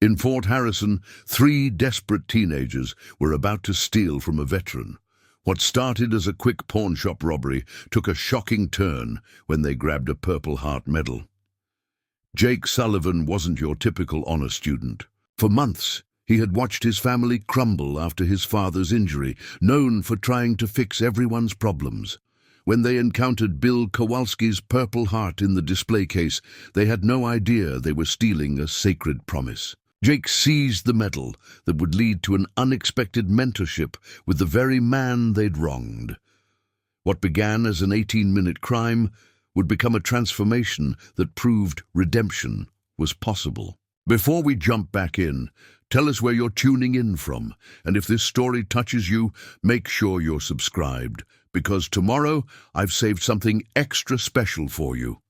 In Fort Harrison, three desperate teenagers were about to steal from a veteran. What started as a quick pawnshop robbery took a shocking turn when they grabbed a Purple Heart medal. Jake Sullivan wasn't your typical honor student. For months, he had watched his family crumble after his father's injury, known for trying to fix everyone's problems. When they encountered Bill Kowalski's Purple Heart in the display case, they had no idea they were stealing a sacred promise. Jake seized the medal that would lead to an unexpected mentorship with the very man they'd wronged. What began as an 18-minute crime would become a transformation that proved redemption was possible. Before we jump back in, tell us where you're tuning in from, and if this story touches you, make sure you're subscribed, because tomorrow I've saved something extra special for you.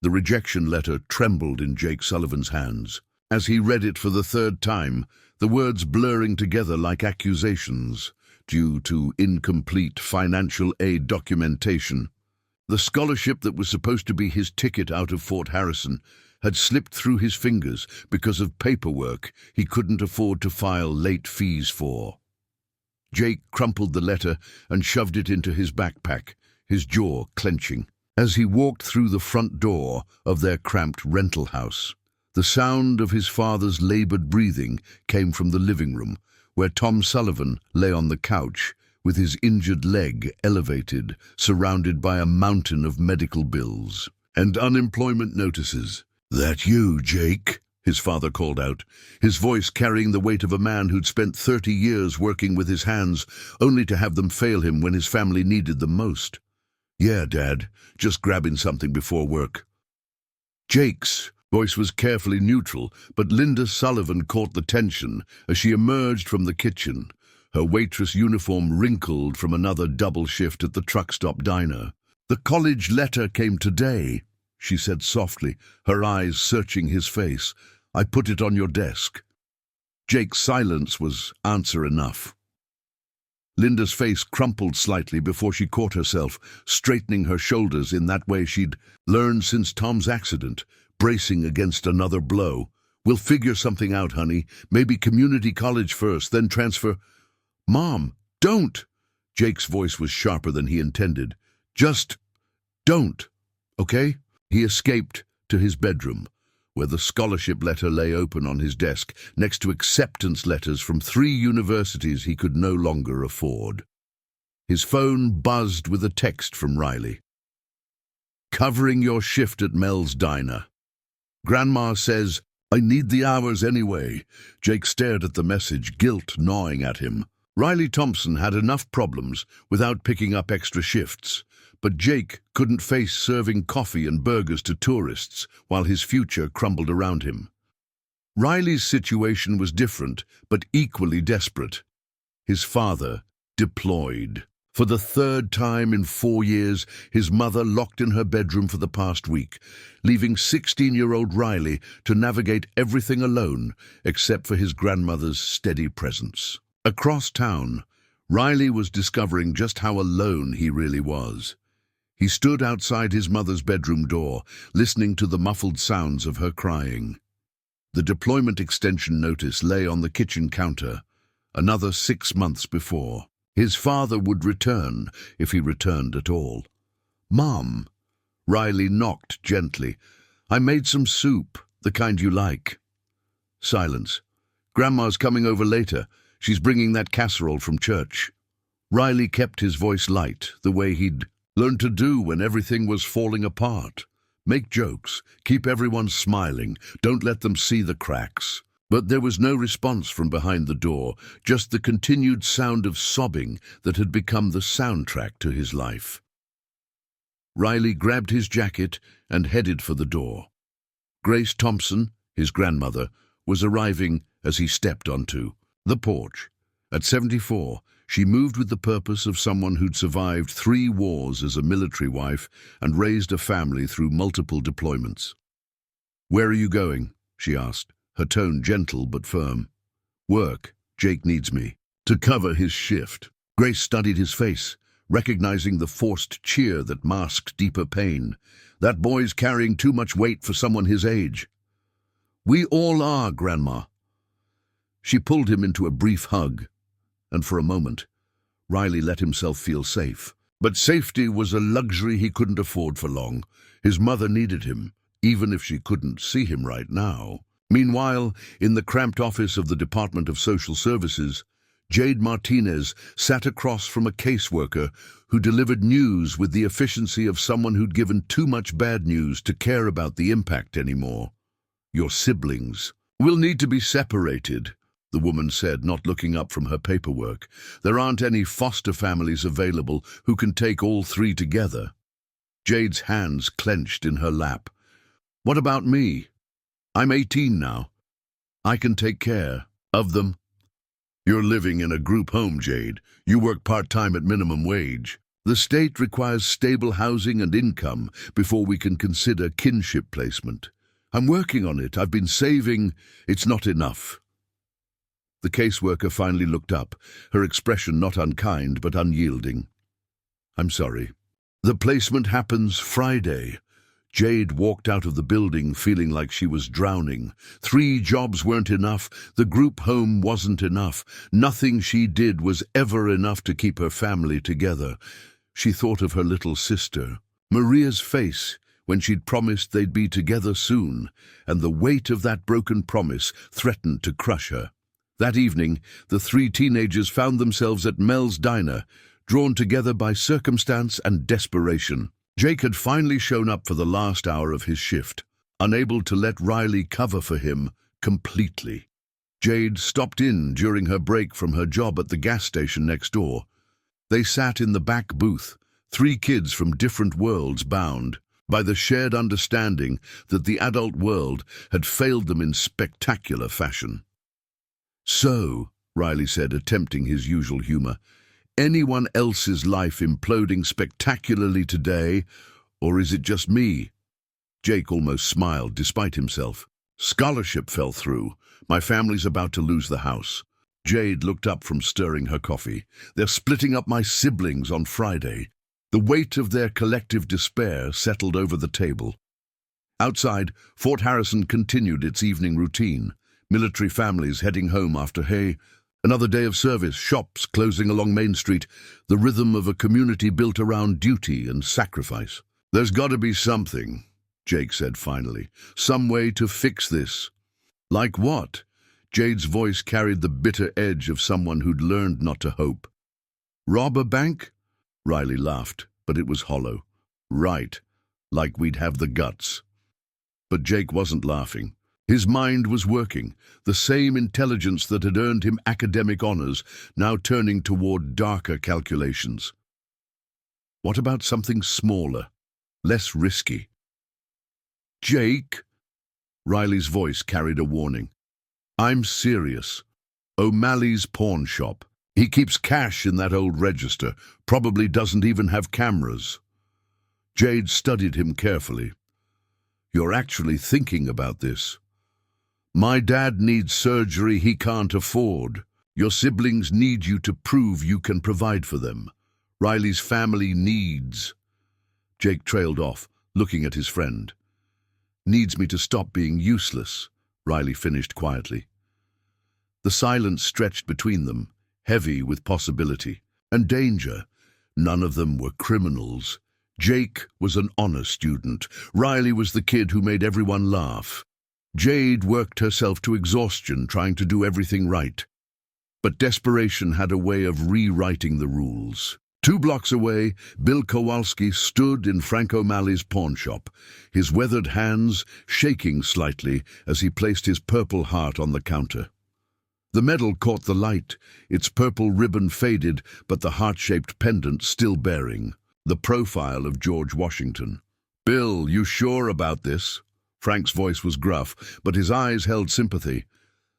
The rejection letter trembled in Jake Sullivan's hands. As he read it for the third time, the words blurring together like accusations due to incomplete financial aid documentation. The scholarship that was supposed to be his ticket out of Fort Harrison had slipped through his fingers because of paperwork he couldn't afford to file late fees for. Jake crumpled the letter and shoved it into his backpack, his jaw clenching. As he walked through the front door of their cramped rental house, the sound of his father's labored breathing came from the living room, where Tom Sullivan lay on the couch with his injured leg elevated, surrounded by a mountain of medical bills and unemployment notices. "That you, Jake?" his father called out, his voice carrying the weight of a man who'd spent 30 years working with his hands, only to have them fail him when his family needed them most. "Yeah, Dad, just grabbing something before work." Jake's voice was carefully neutral, but Linda Sullivan caught the tension as she emerged from the kitchen, her waitress uniform wrinkled from another double shift at the truck stop diner. "The college letter came today," she said softly, her eyes searching his face. "I put it on your desk." Jake's silence was answer enough. Linda's face crumpled slightly before she caught herself, straightening her shoulders in that way she'd learned since Tom's accident, bracing against another blow. "We'll figure something out, honey. Maybe community college first, then transfer." "Mom, don't!" Jake's voice was sharper than he intended. "Just don't, okay?" He escaped to his bedroom, where the scholarship letter lay open on his desk, next to acceptance letters from 3 universities he could no longer afford. His phone buzzed with a text from Riley. "Covering your shift at Mel's Diner. Grandma says, I need the hours anyway." Jake stared at the message, guilt gnawing at him. Riley Thompson had enough problems without picking up extra shifts, but Jake couldn't face serving coffee and burgers to tourists while his future crumbled around him. Riley's situation was different, but equally desperate. His father deployed. For the 3rd time in 4 years, his mother locked in her bedroom for the past week, leaving 16-year-old Riley to navigate everything alone except for his grandmother's steady presence. Across town, Riley was discovering just how alone he really was. He stood outside his mother's bedroom door, listening to the muffled sounds of her crying. The deployment extension notice lay on the kitchen counter, another 6 months before. His father would return, if he returned at all. "Mom," Riley knocked gently. "I made some soup, the kind you like." Silence. "Grandma's coming over later. She's bringing that casserole from church." Riley kept his voice light, the way he'd learned to do when everything was falling apart. Make jokes, keep everyone smiling, don't let them see the cracks. But there was no response from behind the door, just the continued sound of sobbing that had become the soundtrack to his life. Riley grabbed his jacket and headed for the door. Grace Thompson, his grandmother, was arriving as he stepped onto the porch. At 74, she moved with the purpose of someone who'd survived 3 wars as a military wife and raised a family through multiple deployments. "Where are you going?" she asked, her tone gentle but firm. "Work. Jake needs me." To cover his shift. Grace studied his face, recognizing the forced cheer that masked deeper pain. "That boy's carrying too much weight for someone his age." We all are, Grandma. She pulled him into a brief hug, and for a moment, Riley let himself feel safe. But safety was a luxury he couldn't afford for long. His mother needed him, even if she couldn't see him right now. Meanwhile, in the cramped office of the Department of Social Services, Jade Martinez sat across from a caseworker who delivered news with the efficiency of someone who'd given too much bad news to care about the impact anymore. Your siblings will need to be separated, the woman said, not looking up from her paperwork. There aren't any foster families available who can take all three together. Jade's hands clenched in her lap. What about me? I'm 18 now. I can take care of them. You're living in a group home, Jade. You work part-time at minimum wage. The state requires stable housing and income before we can consider kinship placement. I'm working on it. I've been saving. It's not enough. The caseworker finally looked up, her expression not unkind but unyielding. I'm sorry. The placement happens Friday. Jade walked out of the building feeling like she was drowning. 3 jobs weren't enough. The group home wasn't enough. Nothing she did was ever enough to keep her family together. She thought of her little sister, Maria's face, when she'd promised they'd be together soon, and the weight of that broken promise threatened to crush her. That evening, the 3 teenagers found themselves at Mel's diner, drawn together by circumstance and desperation. Jake had finally shown up for the last hour of his shift, unable to let Riley cover for him completely. Jade stopped in during her break from her job at the gas station next door. They sat in the back booth, 3 kids from different worlds bound by the shared understanding that the adult world had failed them in spectacular fashion. So, Riley said, attempting his usual humor, anyone else's life imploding spectacularly today, or is it just me? Jake almost smiled, despite himself. Scholarship fell through. My family's about to lose the house. Jade looked up from stirring her coffee. They're splitting up my siblings on Friday. The weight of their collective despair settled over the table. Outside, Fort Harrison continued its evening routine. Military families heading home after another day of service, shops closing along Main Street, the rhythm of a community built around duty and sacrifice. There's got to be something, Jake said finally. Some way to fix this. Like what? Jade's voice carried the bitter edge of someone who'd learned not to hope. Rob a bank? Riley laughed, but it was hollow. Right, like we'd have the guts. But Jake wasn't laughing. His mind was working, the same intelligence that had earned him academic honors, now turning toward darker calculations. What about something smaller, less risky? Jake? Riley's voice carried a warning. I'm serious. O'Malley's pawn shop. He keeps cash in that old register, probably doesn't even have cameras. Jade studied him carefully. You're actually thinking about this. My dad needs surgery he can't afford. Your siblings need you to prove you can provide for them. Riley's family needs. Jake trailed off, looking at his friend. Needs me to stop being useless, Riley finished quietly. The silence stretched between them, heavy with possibility and danger. None of them were criminals. Jake was an honor student. Riley was the kid who made everyone laugh. Jade worked herself to exhaustion trying to do everything right. But desperation had a way of rewriting the rules. 2 blocks away, Bill Kowalski stood in Frank O'Malley's pawn shop, his weathered hands shaking slightly as he placed his Purple Heart on the counter. The medal caught the light, its purple ribbon faded, but the heart-shaped pendant still bearing the profile of George Washington. Bill, you sure about this? Frank's voice was gruff, but his eyes held sympathy.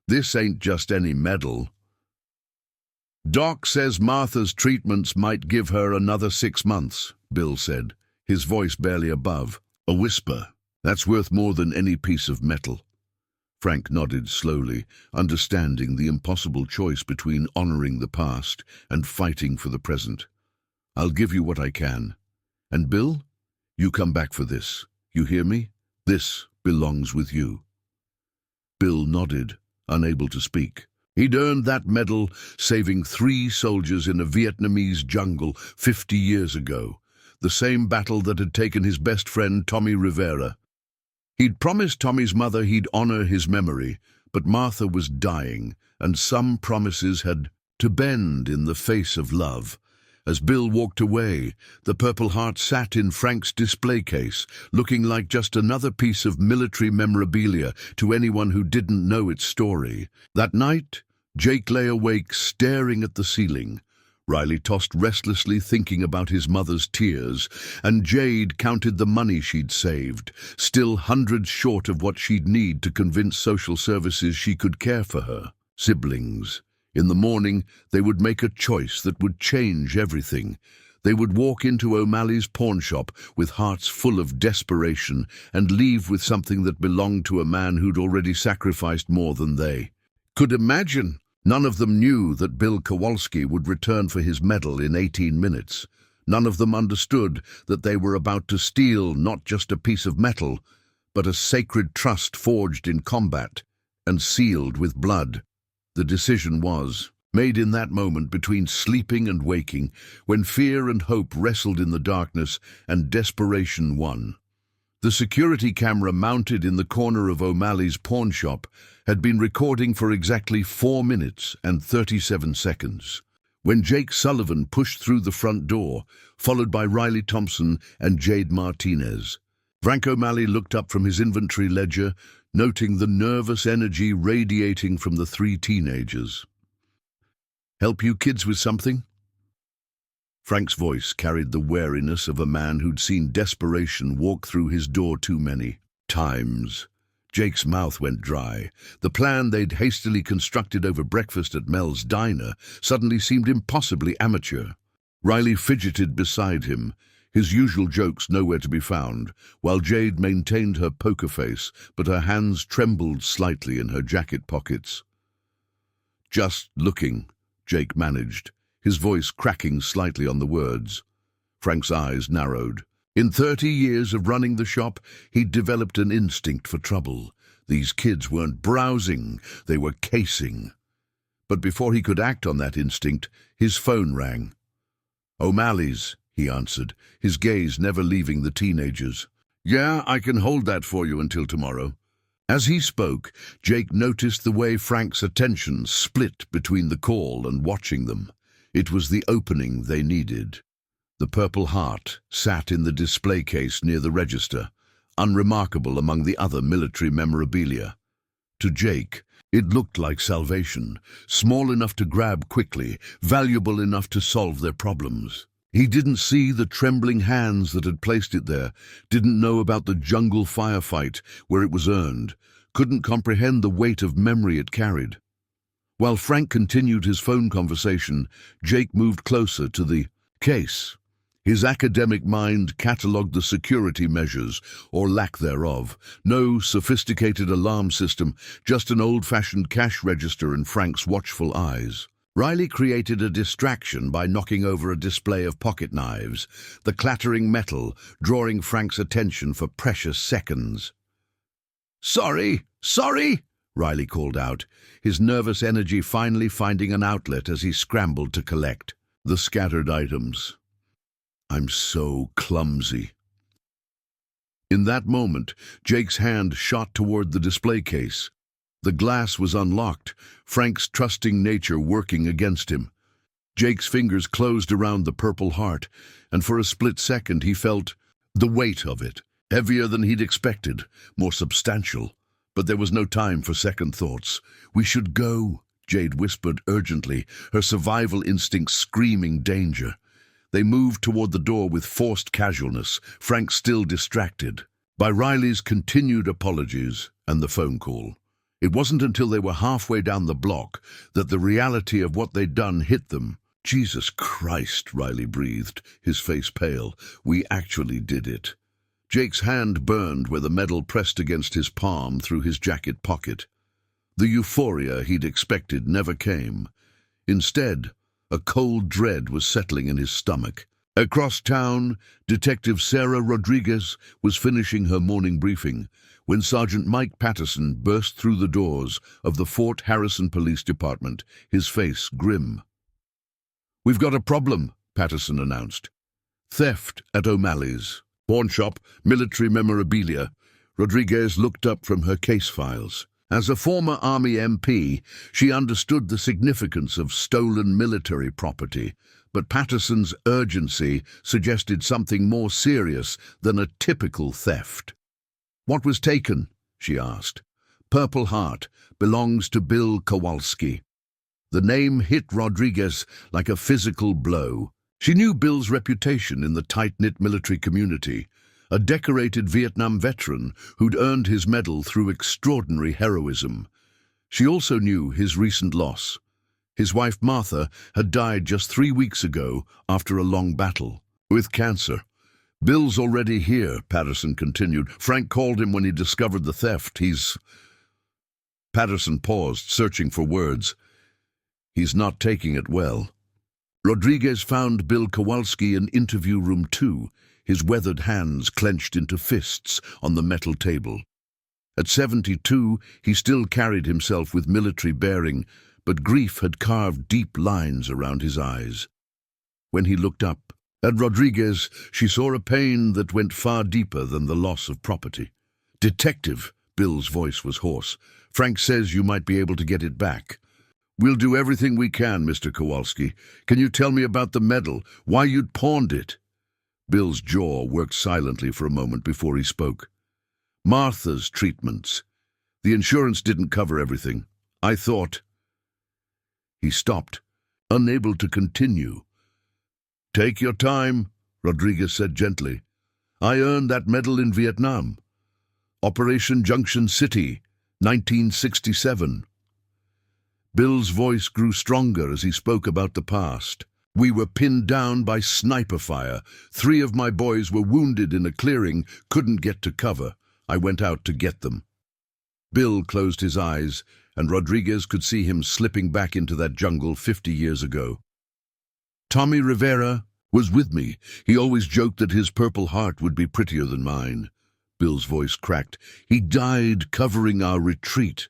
This ain't just any medal. Doc says Martha's treatments might give her another 6 months, Bill said, his voice barely above a whisper. That's worth more than any piece of metal. Frank nodded slowly, understanding the impossible choice between honoring the past and fighting for the present. I'll give you what I can. And Bill, you come back for this. You hear me? This belongs with you. Bill nodded, unable to speak. He'd earned that medal saving 3 soldiers in a Vietnamese jungle 50 years ago, the same battle that had taken his best friend Tommy Rivera. He'd promised Tommy's mother he'd honor his memory, but Martha was dying, and some promises had to bend in the face of love. As Bill walked away, the Purple Heart sat in Frank's display case, looking like just another piece of military memorabilia to anyone who didn't know its story. That night, Jake lay awake staring at the ceiling. Riley tossed restlessly thinking about his mother's tears, and Jade counted the money she'd saved, still hundreds short of what she'd need to convince social services she could care for her siblings. In the morning, they would make a choice that would change everything. They would walk into O'Malley's pawn shop with hearts full of desperation and leave with something that belonged to a man who'd already sacrificed more than they could imagine. None of them knew that Bill Kowalski would return for his medal in 18 minutes. None of them understood that they were about to steal not just a piece of metal, but a sacred trust forged in combat and sealed with blood. The decision was made in that moment between sleeping and waking, when fear and hope wrestled in the darkness and desperation won. The security camera mounted in the corner of O'Malley's pawn shop had been recording for exactly 4 minutes and 37 seconds. When Jake Sullivan pushed through the front door, followed by Riley Thompson and Jade Martinez, Frank O'Malley looked up from his inventory ledger, noting the nervous energy radiating from the 3 teenagers. "Help you kids with something?" Frank's voice carried the wariness of a man who'd seen desperation walk through his door too many times. Jake's mouth went dry. The plan they'd hastily constructed over breakfast at Mel's diner suddenly seemed impossibly amateur. Riley fidgeted beside him, his usual jokes nowhere to be found, while Jade maintained her poker face, but her hands trembled slightly in her jacket pockets. "Just looking," Jake managed, his voice cracking slightly on the words. Frank's eyes narrowed. In 30 years of running the shop, he'd developed an instinct for trouble. These kids weren't browsing, they were casing. But before he could act on that instinct, his phone rang. "O'Malley's," he answered, his gaze never leaving the teenagers. "Yeah, I can hold that for you until tomorrow." As he spoke, Jake noticed the way Frank's attention split between the call and watching them. It was the opening they needed. The Purple Heart sat in the display case near the register, unremarkable among the other military memorabilia. To Jake, it looked like salvation, small enough to grab quickly, valuable enough to solve their problems. He didn't see the trembling hands that had placed it there, didn't know about the jungle firefight where it was earned, couldn't comprehend the weight of memory it carried. While Frank continued his phone conversation, Jake moved closer to the case. His academic mind catalogued the security measures, or lack thereof. No sophisticated alarm system, just an old-fashioned cash register in Frank's watchful eyes. Riley created a distraction by knocking over a display of pocket knives, the clattering metal drawing Frank's attention for precious seconds. "Sorry, sorry!" Riley called out, his nervous energy finally finding an outlet as he scrambled to collect the scattered items. "I'm so clumsy." In that moment, Jake's hand shot toward the display case. The glass was unlocked, Frank's trusting nature working against him. Jake's fingers closed around the Purple Heart, and for a split second he felt the weight of it, heavier than he'd expected, more substantial. But there was no time for second thoughts. "We should go," Jade whispered urgently, her survival instinct screaming danger. They moved toward the door with forced casualness, Frank still distracted by Riley's continued apologies and the phone call. It wasn't until they were halfway down the block that the reality of what they'd done hit them. "Jesus Christ," Riley breathed, his face pale. "We actually did it." Jake's hand burned where the medal pressed against his palm through his jacket pocket. The euphoria he'd expected never came. Instead, a cold dread was settling in his stomach. Across town, Detective Sarah Rodriguez was finishing her morning briefing when Sergeant Mike Patterson burst through the doors of the Fort Harrison Police Department, his face grim. "We've got a problem," Patterson announced. "Theft at O'Malley's. Pawn shop, military memorabilia." Rodriguez looked up from her case files. As a former Army MP, she understood the significance of stolen military property, but Patterson's urgency suggested something more serious than a typical theft. "What was taken?" she asked. "Purple Heart belongs to Bill Kowalski." The name hit Rodriguez like a physical blow. She knew Bill's reputation in the tight-knit military community, a decorated Vietnam veteran who'd earned his medal through extraordinary heroism. She also knew his recent loss. His wife Martha had died just 3 weeks ago after a long battle with cancer. "Bill's already here," Patterson continued. "Frank called him when he discovered the theft. Patterson paused, searching for words. "He's not taking it well." Rodriguez found Bill Kowalski in interview room 2, his weathered hands clenched into fists on the metal table. At 72, he still carried himself with military bearing, but grief had carved deep lines around his eyes. When he looked up at Rodriguez, she saw a pain that went far deeper than the loss of property. "Detective," Bill's voice was hoarse, "Frank says you might be able to get it back." "We'll do everything we can, Mr. Kowalski. Can you tell me about the medal, why you'd pawned it?" Bill's jaw worked silently for a moment before he spoke. "Martha's treatments. The insurance didn't cover everything. I thought—" He stopped, unable to continue. "Take your time," Rodriguez said gently. "I earned that medal in Vietnam. Operation Junction City, 1967. Bill's voice grew stronger as he spoke about the past. "We were pinned down by sniper fire. 3 of my boys were wounded in a clearing, couldn't get to cover. I went out to get them." Bill closed his eyes, and Rodriguez could see him slipping back into that jungle 50 years ago. "Tommy Rivera was with me. He always joked that his Purple Heart would be prettier than mine." Bill's voice cracked. "He died covering our retreat.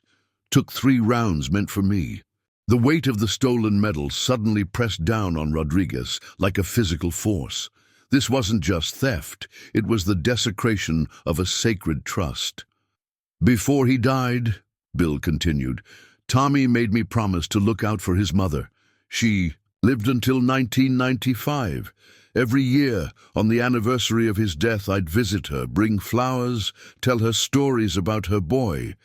Took 3 rounds meant for me." The weight of the stolen medal suddenly pressed down on Rodriguez like a physical force. This wasn't just theft, it was the desecration of a sacred trust. "Before he died," Bill continued, "Tommy made me promise to look out for his mother. She lived until 1995. Every year, on the anniversary of his death, I'd visit her, bring flowers, tell her stories about her boy.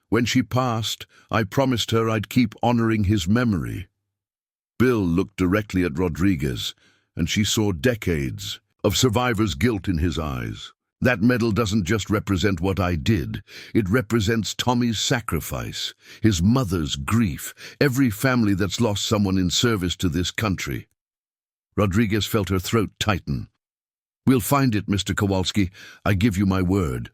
When she passed, I promised her I'd keep honoring his memory." Bill looked directly at Rodriguez, and she saw decades of survivor's guilt in his eyes. "That medal doesn't just represent what I did. It represents Tommy's sacrifice, his mother's grief, every family that's lost someone in service to this country." Rodriguez felt her throat tighten. "We'll find it, Mr. Kowalski. I give you my word."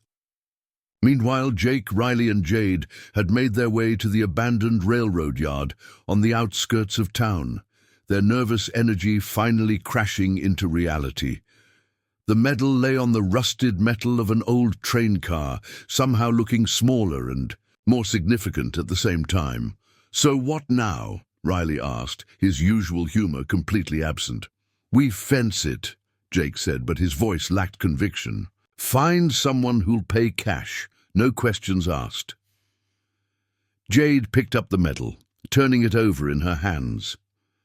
Meanwhile, Jake, Riley, and Jade had made their way to the abandoned railroad yard on the outskirts of town, their nervous energy finally crashing into reality. The medal lay on the rusted metal of an old train car, somehow looking smaller and more significant at the same time. "So what now?" Riley asked, his usual humor completely absent. "We fence it," Jake said, but his voice lacked conviction. "Find someone who'll pay cash, no questions asked." Jade picked up the medal, turning it over in her hands.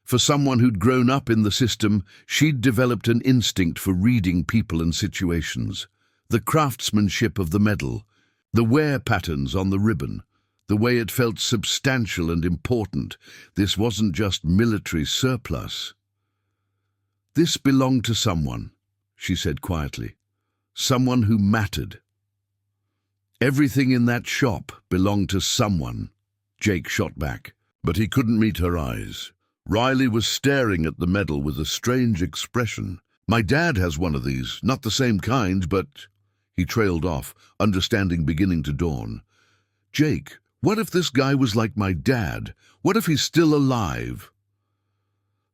For someone who'd grown up in the system, she'd developed an instinct for reading people and situations. The craftsmanship of the medal, the wear patterns on the ribbon, the way it felt substantial and important. This wasn't just military surplus. "This belonged to someone," she said quietly. "Someone who mattered." "Everything in that shop belonged to someone," Jake shot back, but he couldn't meet her eyes. Riley was staring at the medal with a strange expression. "My dad has one of these, not the same kind, but—" He trailed off, understanding beginning to dawn. "Jake, what if this guy was like my dad? What if he's still alive?"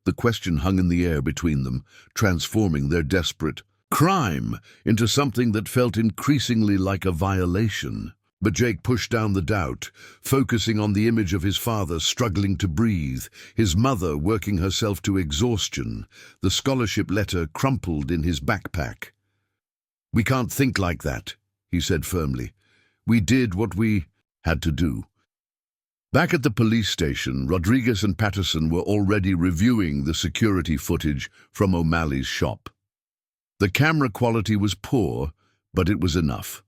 The question hung in the air between them, transforming their desperate crime into something that felt increasingly like a violation. But Jake pushed down the doubt, focusing on the image of his father struggling to breathe, his mother working herself to exhaustion, the scholarship letter crumpled in his backpack. "We can't think like that," he said firmly. "We did what we had to do." Back at the police station, Rodriguez and Patterson were already reviewing the security footage from O'Malley's shop. The camera quality was poor, but it was enough.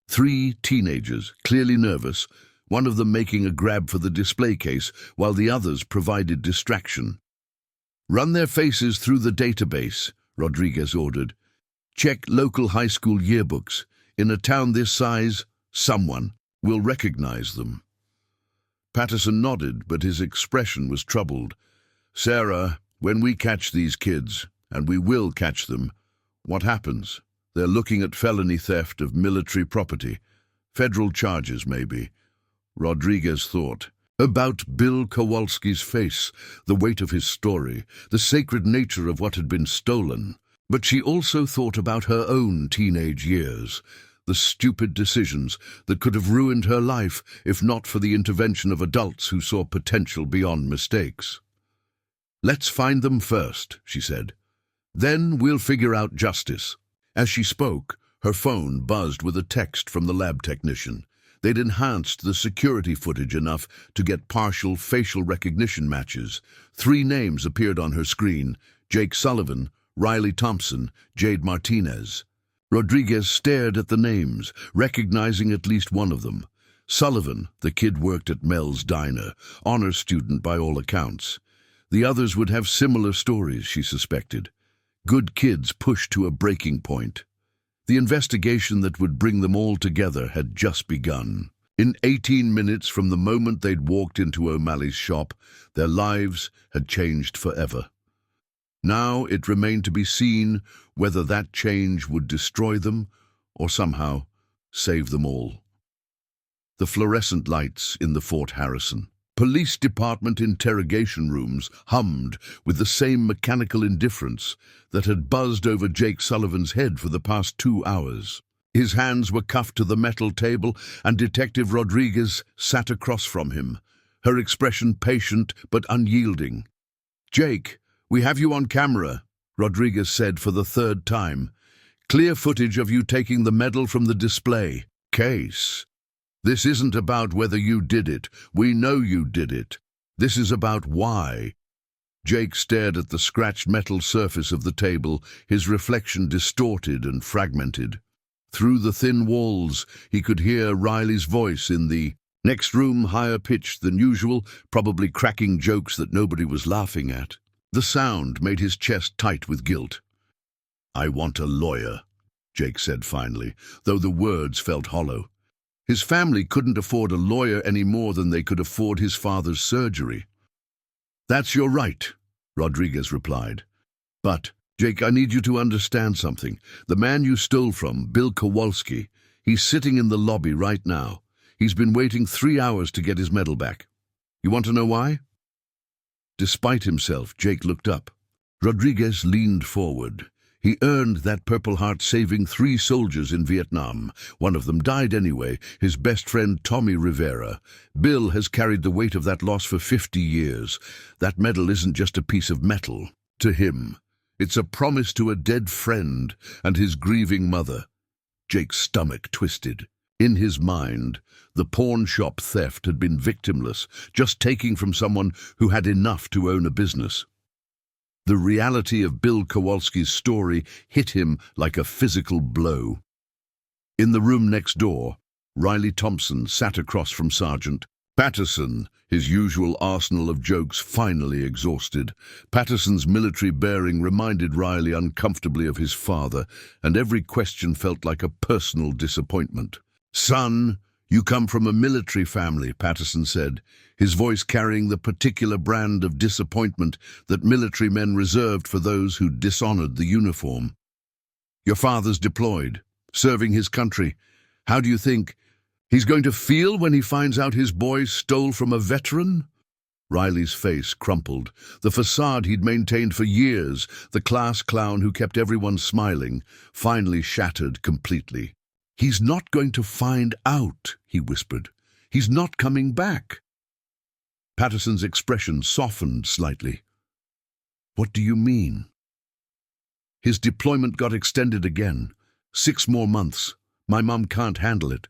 3 teenagers, clearly nervous, one of them making a grab for the display case while the others provided distraction. "Run their faces through the database," Rodriguez ordered. "Check local high school yearbooks. In a town this size, someone will recognize them." Patterson nodded, but his expression was troubled. "Sarah, when we catch these kids, and we will catch them, what happens? They're looking at felony theft of military property. Federal charges, maybe." Rodriguez thought about Bill Kowalski's face, the weight of his story, the sacred nature of what had been stolen. But she also thought about her own teenage years, the stupid decisions that could have ruined her life if not for the intervention of adults who saw potential beyond mistakes. "Let's find them first," she said. "Then we'll figure out justice." As she spoke, her phone buzzed with a text from the lab technician. They'd enhanced the security footage enough to get partial facial recognition matches. 3 names appeared on her screen: Jake Sullivan, Riley Thompson, Jade Martinez. Rodriguez stared at the names, recognizing at least one of them. Sullivan, the kid worked at Mel's diner, honor student by all accounts. The others would have similar stories, she suspected. Good kids pushed to a breaking point. The investigation that would bring them all together had just begun. In 18 minutes from the moment they'd walked into O'Malley's shop, their lives had changed forever. Now it remained to be seen whether that change would destroy them or somehow save them all. The fluorescent lights in the Fort Harrison Police Department interrogation rooms hummed with the same mechanical indifference that had buzzed over Jake Sullivan's head for the past 2 hours. His hands were cuffed to the metal table, and Detective Rodriguez sat across from him, her expression patient but unyielding. "Jake, we have you on camera," Rodriguez said for the 3rd time. "Clear footage of you taking the medal from the display case. This isn't about whether you did it. We know you did it. This is about why." Jake stared at the scratched metal surface of the table, his reflection distorted and fragmented. Through the thin walls, he could hear Riley's voice in the next room, higher pitched than usual, probably cracking jokes that nobody was laughing at. The sound made his chest tight with guilt. "I want a lawyer," Jake said finally, though the words felt hollow. His family couldn't afford a lawyer any more than they could afford his father's surgery. "That's your right," Rodriguez replied. "But, Jake, I need you to understand something. The man you stole from, Bill Kowalski, he's sitting in the lobby right now. He's been waiting 3 hours to get his medal back. You want to know why?" Despite himself, Jake looked up. Rodriguez leaned forward. "He earned that Purple Heart saving 3 soldiers in Vietnam. One of them died anyway, his best friend Tommy Rivera. Bill has carried the weight of that loss for 50 years. That medal isn't just a piece of metal. To him, it's a promise to a dead friend and his grieving mother." Jake's stomach twisted. In his mind, the pawn shop theft had been victimless, just taking from someone who had enough to own a business. The reality of Bill Kowalski's story hit him like a physical blow. In the room next door, Riley Thompson sat across from Sergeant Patterson, his usual arsenal of jokes finally exhausted. Patterson's military bearing reminded Riley uncomfortably of his father, and every question felt like a personal disappointment. "Son, you come from a military family," Patterson said, his voice carrying the particular brand of disappointment that military men reserved for those who dishonored the uniform. "Your father's deployed, serving his country. How do you think he's going to feel when he finds out his boy stole from a veteran?" Riley's face crumpled. The facade he'd maintained for years, the class clown who kept everyone smiling, finally shattered completely. "He's not going to find out," he whispered. "He's not coming back." Patterson's expression softened slightly. "What do you mean?" "His deployment got extended again. 6 more months. My mum can't handle it.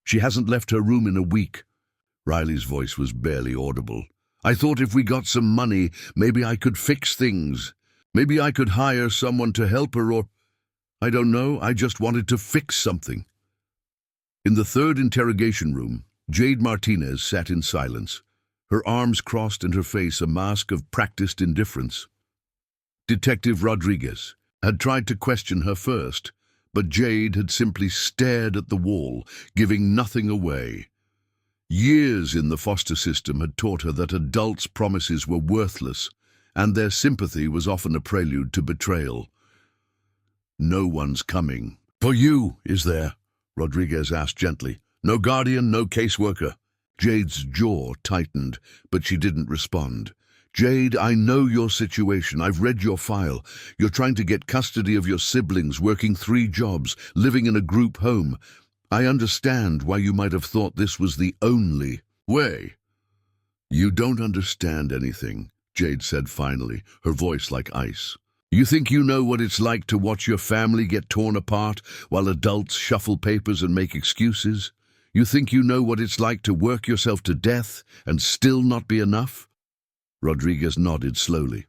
She hasn't left her room in a week." Riley's voice was barely audible. "I thought if we got some money, maybe I could fix things. Maybe I could hire someone to help her, or I don't know, I just wanted to fix something." In the third interrogation room, Jade Martinez sat in silence, her arms crossed and her face a mask of practiced indifference. Detective Rodriguez had tried to question her first, but Jade had simply stared at the wall, giving nothing away. Years in the foster system had taught her that adults' promises were worthless, and their sympathy was often a prelude to betrayal. "No one's coming. For you, is there?" Rodriguez asked gently. "No guardian, no caseworker." Jade's jaw tightened, but she didn't respond. "Jade, I know your situation. I've read your file. You're trying to get custody of your siblings, working 3 jobs, living in a group home. I understand why you might have thought this was the only way." "You don't understand anything," Jade said finally, her voice like ice. "You think you know what it's like to watch your family get torn apart while adults shuffle papers and make excuses? You think you know what it's like to work yourself to death and still not be enough?" Rodriguez nodded slowly.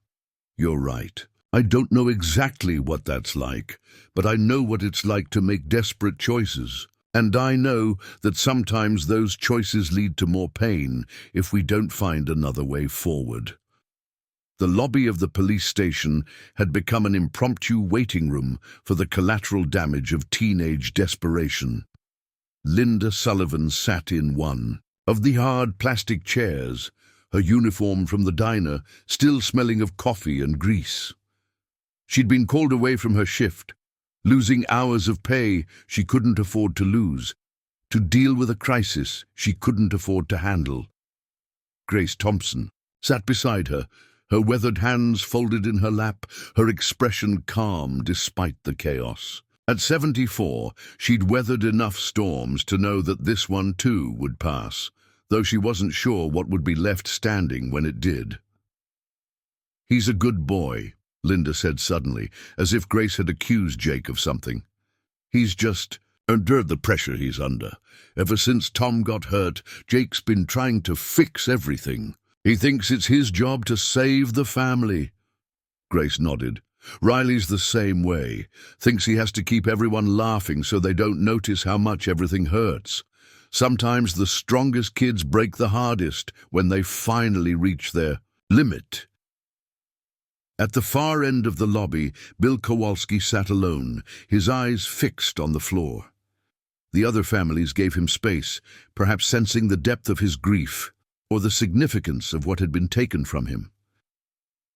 "You're right. I don't know exactly what that's like, but I know what it's like to make desperate choices. And I know that sometimes those choices lead to more pain if we don't find another way forward." The lobby of the police station had become an impromptu waiting room for the collateral damage of teenage desperation. Linda Sullivan sat in one of the hard plastic chairs, her uniform from the diner still smelling of coffee and grease. She'd been called away from her shift, losing hours of pay she couldn't afford to lose, to deal with a crisis she couldn't afford to handle. Grace Thompson sat beside her, her weathered hands folded in her lap, her expression calm despite the chaos. At 74, she'd weathered enough storms to know that this one too would pass, though she wasn't sure what would be left standing when it did. "He's a good boy," Linda said suddenly, as if Grace had accused Jake of something. "He's just endured the pressure he's under. Ever since Tom got hurt, Jake's been trying to fix everything. He thinks it's his job to save the family." Grace nodded. "Riley's the same way. Thinks he has to keep everyone laughing so they don't notice how much everything hurts. Sometimes the strongest kids break the hardest when they finally reach their limit." At the far end of the lobby, Bill Kowalski sat alone, his eyes fixed on the floor. The other families gave him space, perhaps sensing the depth of his grief or the significance of what had been taken from him.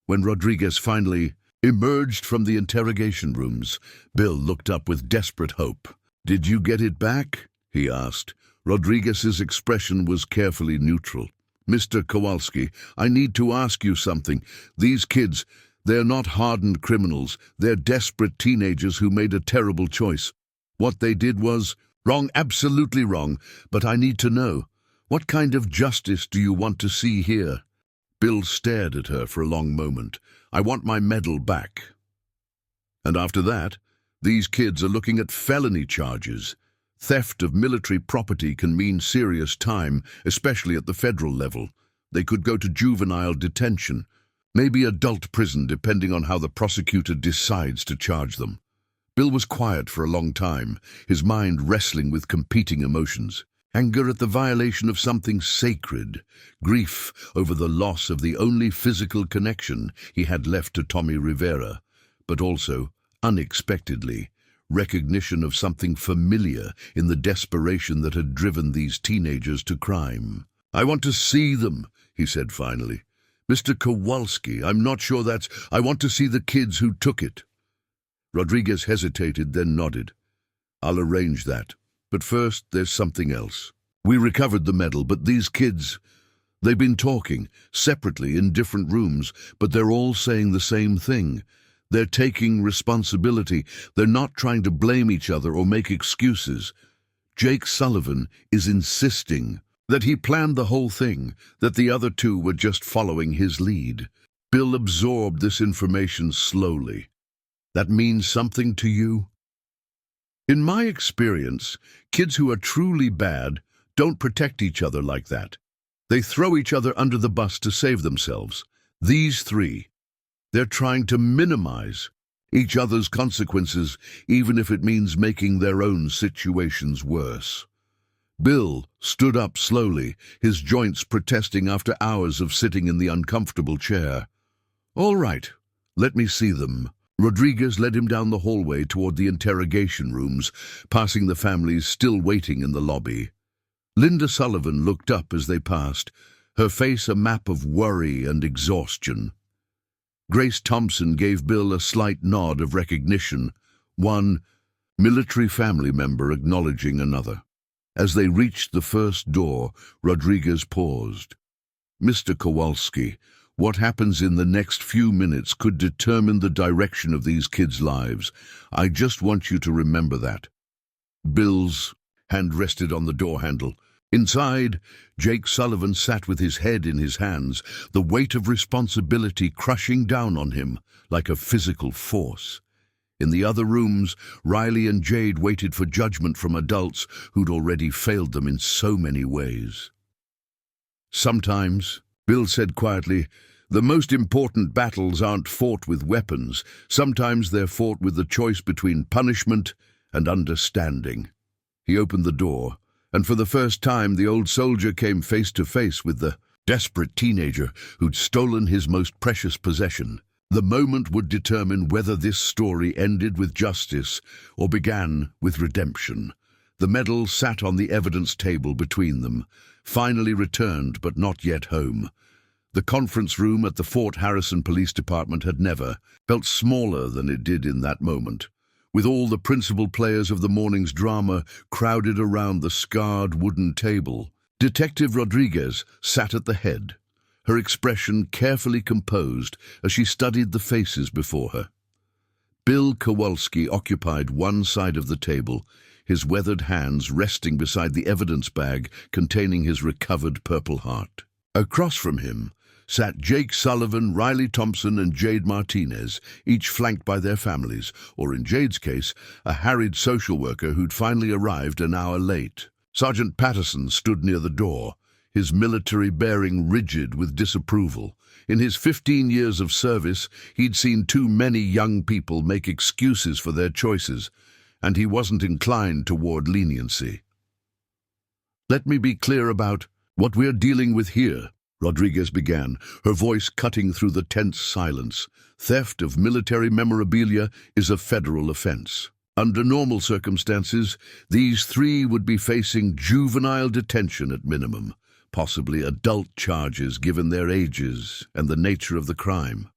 When Rodriguez finally emerged from the interrogation rooms, Bill looked up with desperate hope. "Did you get it back?" he asked. Rodriguez's expression was carefully neutral. "Mr. Kowalski, I need to ask you something. These kids, they're not hardened criminals. They're desperate teenagers who made a terrible choice. What they did was wrong, absolutely wrong, but I need to know. What kind of justice do you want to see here?" Bill stared at her for a long moment. "I want my medal back." "And after that, these kids are looking at felony charges. Theft of military property can mean serious time, especially at the federal level. They could go to juvenile detention, maybe adult prison, depending on how the prosecutor decides to charge them." Bill was quiet for a long time, his mind wrestling with competing emotions. Anger at the violation of something sacred, grief over the loss of the only physical connection he had left to Tommy Rivera, but also, unexpectedly, recognition of something familiar in the desperation that had driven these teenagers to crime. "I want to see them," he said finally. "Mr. Kowalski, I'm not sure I want to see the kids who took it." Rodriguez hesitated, then nodded. "I'll arrange that. But first, there's something else. We recovered the medal, but these kids, They've been talking, separately in different rooms, but they're all saying the same thing. They're taking responsibility. They're not trying to blame each other or make excuses. Jake Sullivan is insisting that he planned the whole thing, that the other two were just following his lead. Bill absorbed this information slowly. That means something to you? In my experience, kids who are truly bad don't protect each other like that. They throw each other under the bus to save themselves. These three, they're trying to minimize each other's consequences, even if it means making their own situations worse. Bill stood up slowly, his joints protesting after hours of sitting in the uncomfortable chair. "All right, let me see them." Rodriguez led him down the hallway toward the interrogation rooms, passing the families still waiting in the lobby. Linda Sullivan looked up as they passed, her face a map of worry and exhaustion. Grace Thompson gave Bill a slight nod of recognition, one military family member acknowledging another. As they reached the first door, Rodriguez paused. "Mr. Kowalski, what happens in the next few minutes could determine the direction of these kids' lives. I just want you to remember that." Bill's hand rested on the door handle. Inside, Jake Sullivan sat with his head in his hands, the weight of responsibility crushing down on him like a physical force. In the other rooms, Riley and Jade waited for judgment from adults who'd already failed them in so many ways. "Sometimes," Bill said quietly, "the most important battles aren't fought with weapons. Sometimes they're fought with the choice between punishment and understanding." He opened the door, and for the first time the old soldier came face to face with the desperate teenager who'd stolen his most precious possession. The moment would determine whether this story ended with justice or began with redemption. The medal sat on the evidence table between them, finally returned but not yet home. The conference room at the Fort Harrison Police Department had never felt smaller than it did in that moment, with all the principal players of the morning's drama crowded around the scarred wooden table. Detective Rodriguez sat at the head, her expression carefully composed as she studied the faces before her. Bill Kowalski occupied one side of the table, his weathered hands resting beside the evidence bag containing his recovered Purple Heart. Across from him sat Jake Sullivan, Riley Thompson, and Jade Martinez, each flanked by their families, or in Jade's case, a harried social worker who'd finally arrived an hour late. Sergeant Patterson stood near the door, his military bearing rigid with disapproval. In his 15 years of service, he'd seen too many young people make excuses for their choices, and he wasn't inclined toward leniency. "Let me be clear about what we're dealing with here," Rodriguez began, her voice cutting through the tense silence. "Theft of military memorabilia is a federal offense. Under normal circumstances, these three would be facing juvenile detention at minimum, possibly adult charges given their ages and the nature of the crime."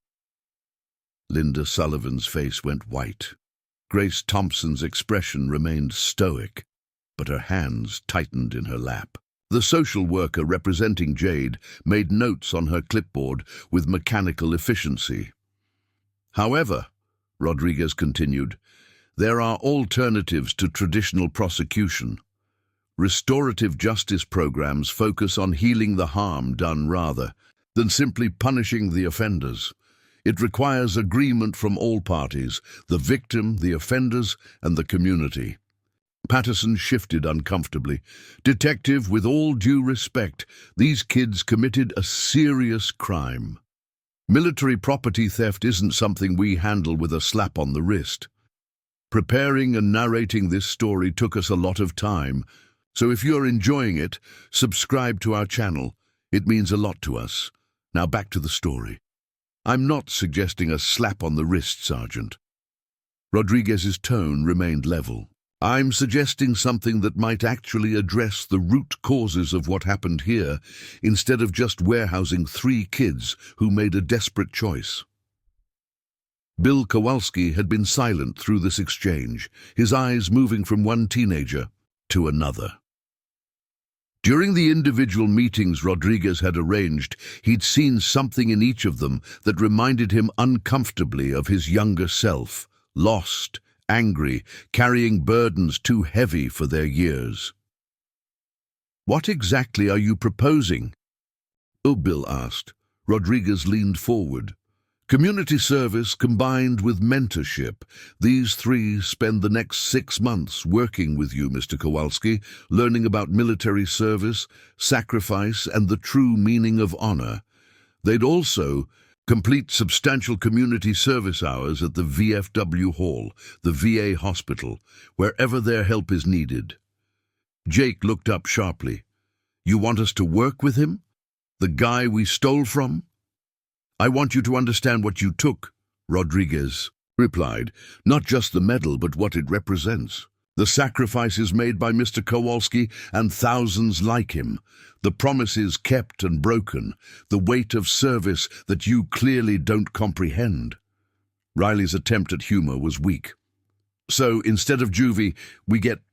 Linda Sullivan's face went white. Grace Thompson's expression remained stoic, but her hands tightened in her lap. The social worker representing Jade made notes on her clipboard with mechanical efficiency. "However," Rodriguez continued, "there are alternatives to traditional prosecution. Restorative justice programs focus on healing the harm done rather than simply punishing the offenders. It requires agreement from all parties, the victim, the offenders, and the community." Patterson shifted uncomfortably. "Detective, with all due respect, these kids committed a serious crime. Military property theft isn't something we handle with a slap on the wrist. Preparing and narrating this story took us a lot of time, so if you're enjoying it, subscribe to our channel. It means a lot to us. Now back to the story. I'm not suggesting a slap on the wrist, Sergeant." Rodriguez's tone remained level. "I'm suggesting something that might actually address the root causes of what happened here, instead of just warehousing three kids who made a desperate choice." Bill Kowalski had been silent through this exchange, his eyes moving from one teenager to another. During the individual meetings Rodriguez had arranged, he'd seen something in each of them that reminded him uncomfortably of his younger self, lost, angry, carrying burdens too heavy for their years. "What exactly are you proposing?" Bill asked. Rodriguez leaned forward. "Community service combined with mentorship. These three spend the next 6 months working with you, Mr. Kowalski, learning about military service, sacrifice, and the true meaning of honor. They'd also complete substantial community service hours at the VFW Hall, the VA hospital, wherever their help is needed." Jake looked up sharply. "You want us to work with him? The guy we stole from?" "I want you to understand what you took," Rodriguez replied. "Not just the medal, but what it represents. The sacrifices made by Mr. Kowalski and thousands like him. The promises kept and broken. The weight of service that you clearly don't comprehend." Riley's attempt at humor was weak. "So instead of juvie, we get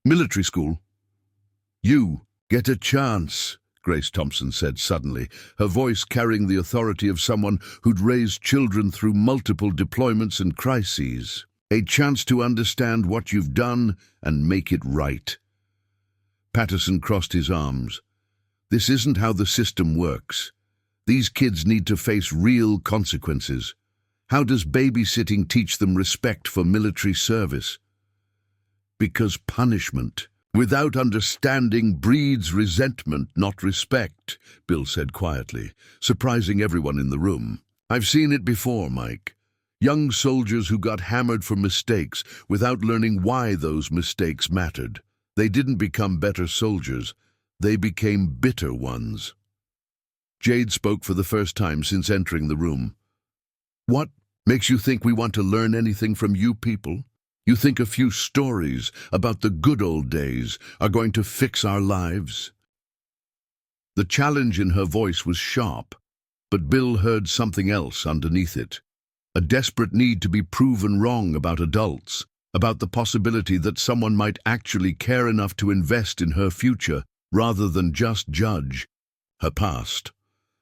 military school?" "You get a chance," Grace Thompson said suddenly, her voice carrying the authority of someone who'd raised children through multiple deployments and crises. "A chance to understand what you've done and make it right." Patterson crossed his arms. "This isn't how the system works. These kids need to face real consequences. How does babysitting teach them respect for military service?" "Because punishment without understanding breeds resentment, not respect," Bill said quietly, surprising everyone in the room. "I've seen it before, Mike. Young soldiers who got hammered for mistakes without learning why those mistakes mattered. They didn't become better soldiers, they became bitter ones." Jade spoke for the first time since entering the room. "What makes you think we want to learn anything from you people? You think a few stories about the good old days are going to fix our lives?" The challenge in her voice was sharp, but Bill heard something else underneath it. A desperate need to be proven wrong about adults, about the possibility that someone might actually care enough to invest in her future rather than just judge her past.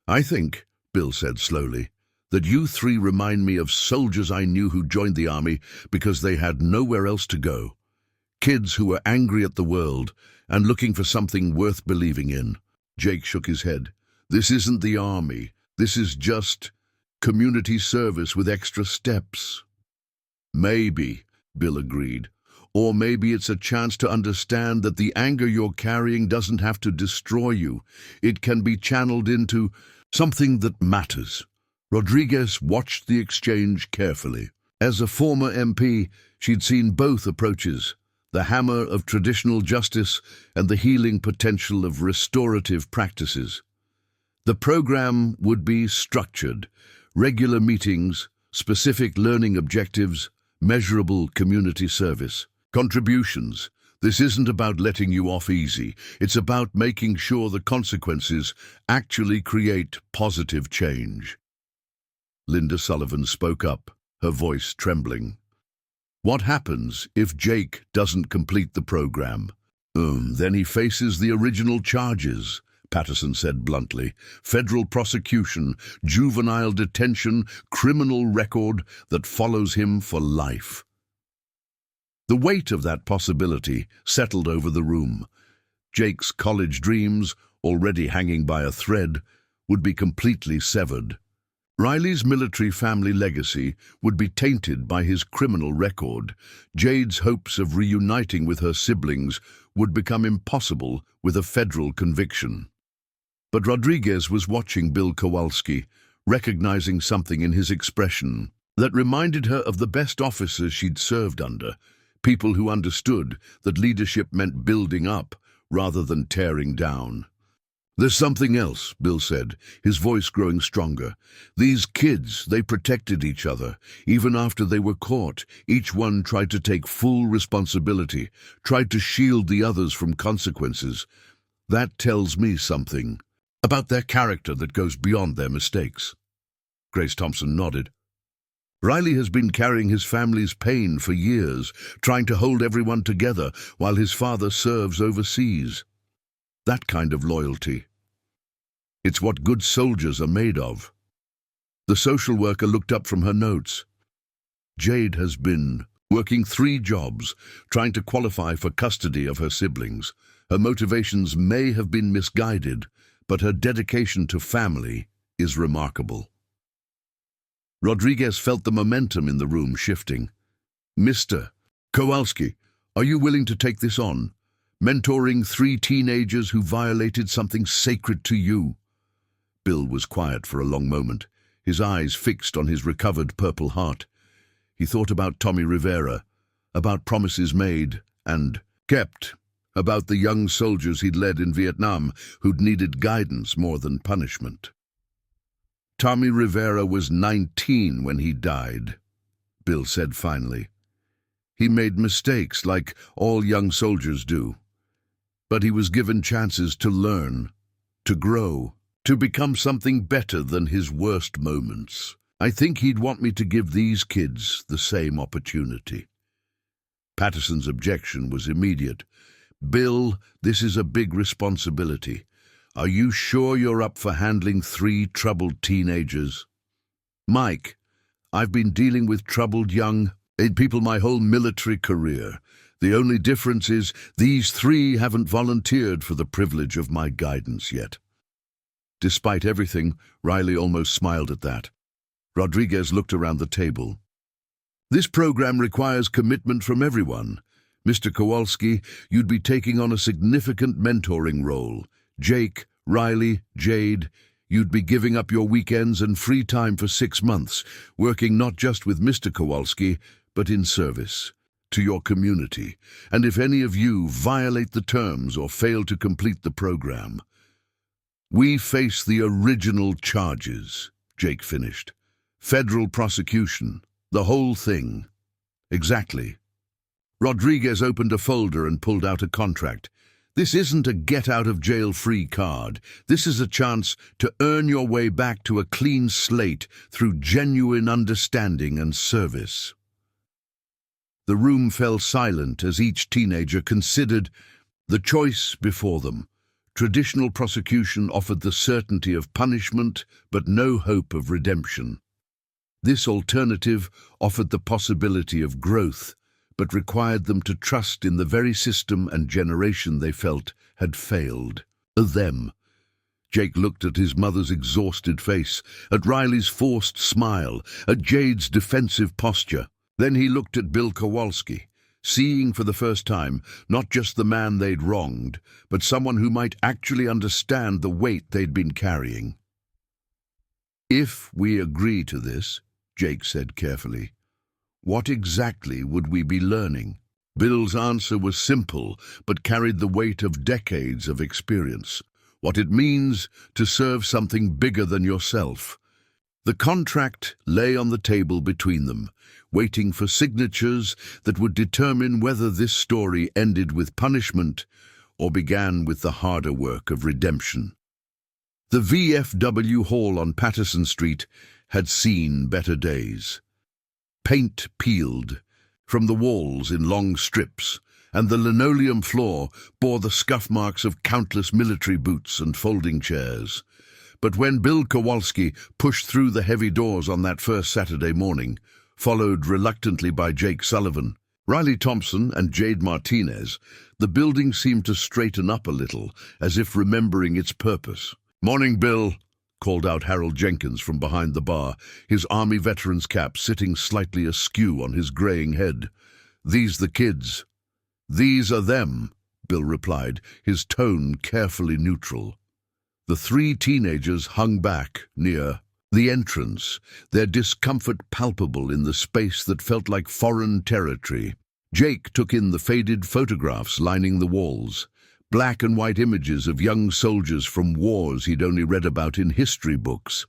"I think," Bill said slowly, "that you three remind me of soldiers I knew who joined the army because they had nowhere else to go. Kids who were angry at the world and looking for something worth believing in." Jake shook his head. "This isn't the army. This is just community service with extra steps." "Maybe," Bill agreed. "Or maybe it's a chance to understand that the anger you're carrying doesn't have to destroy you. It can be channeled into something that matters." Rodriguez watched the exchange carefully. As a former MP, she'd seen both approaches, the hammer of traditional justice and the healing potential of restorative practices. The program would be structured, regular meetings, specific learning objectives, measurable community service, contributions. This isn't about letting you off easy. It's about making sure the consequences actually create positive change. Linda Sullivan spoke up, her voice trembling. "What happens if Jake doesn't complete the program?" Then he faces the original charges," Patterson said bluntly. "Federal prosecution, juvenile detention, criminal record that follows him for life." The weight of that possibility settled over the room. Jake's college dreams, already hanging by a thread, would be completely severed. Riley's military family legacy would be tainted by his criminal record. Jade's hopes of reuniting with her siblings would become impossible with a federal conviction. But Rodriguez was watching Bill Kowalski, recognizing something in his expression that reminded her of the best officers she'd served under, people who understood that leadership meant building up rather than tearing down. "There's something else," Bill said, his voice growing stronger. "These kids, they protected each other. Even after they were caught, each one tried to take full responsibility, tried to shield the others from consequences. That tells me something about their character that goes beyond their mistakes." Grace Thompson nodded. "Riley has been carrying his family's pain for years, trying to hold everyone together while his father serves overseas. That kind of loyalty. It's what good soldiers are made of. The social worker looked up from her notes. Jade has been working 3 jobs, trying to qualify for custody of her siblings. Her motivations may have been misguided, but her dedication to family is remarkable. Rodriguez felt the momentum in the room shifting. Mr. Kowalski, are you willing to take this on? Mentoring 3 teenagers who violated something sacred to you? Bill was quiet for a long moment, his eyes fixed on his recovered Purple Heart. He thought about Tommy Rivera, about promises made and kept, about the young soldiers he'd led in Vietnam who'd needed guidance more than punishment. Tommy Rivera was 19 when he died, Bill said finally. He made mistakes like all young soldiers do, but he was given chances to learn, to grow, to become something better than his worst moments. I think he'd want me to give these kids the same opportunity. Patterson's objection was immediate. Bill, this is a big responsibility. Are you sure you're up for handling 3 troubled teenagers? Mike, I've been dealing with troubled young people my whole military career. The only difference is these 3 haven't volunteered for the privilege of my guidance yet. Despite everything, Riley almost smiled at that. Rodriguez looked around the table. This program requires commitment from everyone. Mr. Kowalski, you'd be taking on a significant mentoring role. Jake, Riley, Jade, you'd be giving up your weekends and free time for 6 months, working not just with Mr. Kowalski, but in service to your community. And if any of you violate the terms or fail to complete the program, we face the original charges, Jake finished. Federal prosecution, the whole thing. Exactly. Rodriguez opened a folder and pulled out a contract. This isn't a get-out-of-jail-free card. This is a chance to earn your way back to a clean slate through genuine understanding and service. The room fell silent as each teenager considered the choice before them. Traditional prosecution offered the certainty of punishment, but no hope of redemption. This alternative offered the possibility of growth, but required them to trust in the very system and generation they felt had failed. Them. Jake looked at his mother's exhausted face, at Riley's forced smile, at Jade's defensive posture. Then he looked at Bill Kowalski, seeing for the first time not just the man they'd wronged, but someone who might actually understand the weight they'd been carrying. If we agree to this, Jake said carefully, what exactly would we be learning? Bill's answer was simple, but carried the weight of decades of experience. What it means to serve something bigger than yourself. The contract lay on the table between them, waiting for signatures that would determine whether this story ended with punishment or began with the harder work of redemption. The VFW Hall on Patterson Street had seen better days. Paint peeled from the walls in long strips, and the linoleum floor bore the scuff marks of countless military boots and folding chairs. But when Bill Kowalski pushed through the heavy doors on that first Saturday morning, followed reluctantly by Jake Sullivan, Riley Thompson and Jade Martinez, the building seemed to straighten up a little, as if remembering its purpose. "Morning, Bill," called out Harold Jenkins from behind the bar, his Army veteran's cap sitting slightly askew on his graying head. "These the kids." "These are them," Bill replied, his tone carefully neutral. The 3 teenagers hung back near the entrance, their discomfort palpable in the space that felt like foreign territory. Jake took in the faded photographs lining the walls, black and white images of young soldiers from wars he'd only read about in history books.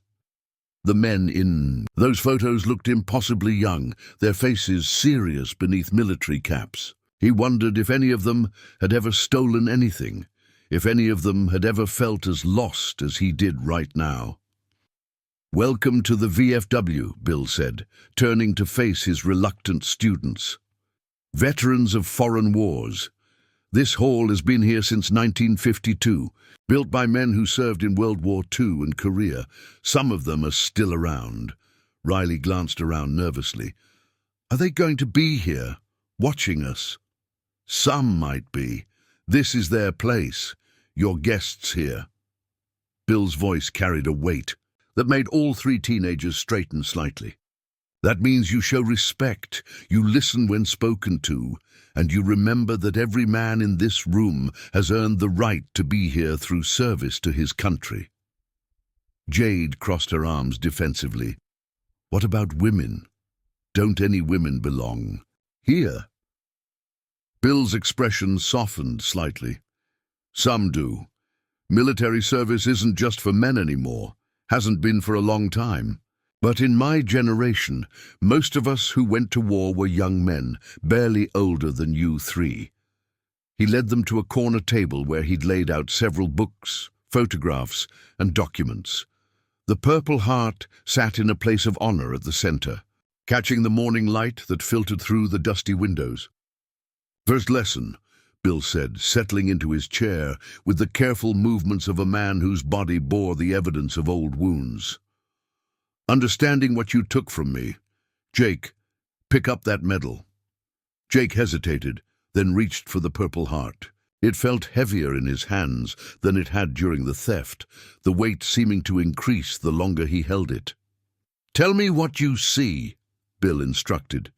The men in those photos looked impossibly young, their faces serious beneath military caps. He wondered if any of them had ever stolen anything, if any of them had ever felt as lost as he did right now. "Welcome to the VFW," Bill said, turning to face his reluctant students. "Veterans of foreign wars. This hall has been here since 1952, built by men who served in World War II and Korea. Some of them are still around. Riley glanced around nervously. Are they going to be here, watching us? Some might be. This is their place. Your guests here. Bill's voice carried a weight that made all three teenagers straighten slightly. That means you show respect, you listen when spoken to, and you remember that every man in this room has earned the right to be here through service to his country. Jade crossed her arms defensively. What about women? Don't any women belong here? Bill's expression softened slightly. Some do. Military service isn't just for men anymore, hasn't been for a long time. But in my generation, most of us who went to war were young men, barely older than you three. He led them to a corner table where he'd laid out several books, photographs, and documents. The Purple Heart sat in a place of honor at the center, catching the morning light that filtered through the dusty windows. First lesson, Bill said, settling into his chair with the careful movements of a man whose body bore the evidence of old wounds. Understanding what you took from me. Jake, pick up that medal. Jake hesitated, then reached for the Purple Heart. It felt heavier in his hands than it had during the theft, the weight seeming to increase the longer he held it. Tell me what you see, Bill instructed.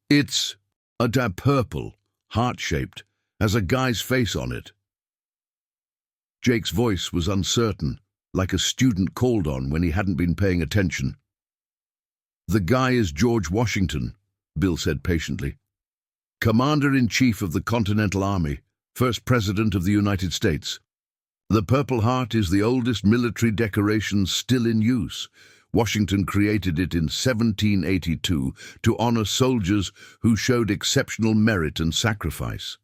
It's a purple, heart-shaped, has a guy's face on it. Jake's voice was uncertain, like a student called on when he hadn't been paying attention. The guy is George Washington, Bill said patiently. Commander-in-Chief of the Continental Army, first President of the United States. The Purple Heart is the oldest military decoration still in use. Washington created it in 1782 to honor soldiers who showed exceptional merit and sacrifice.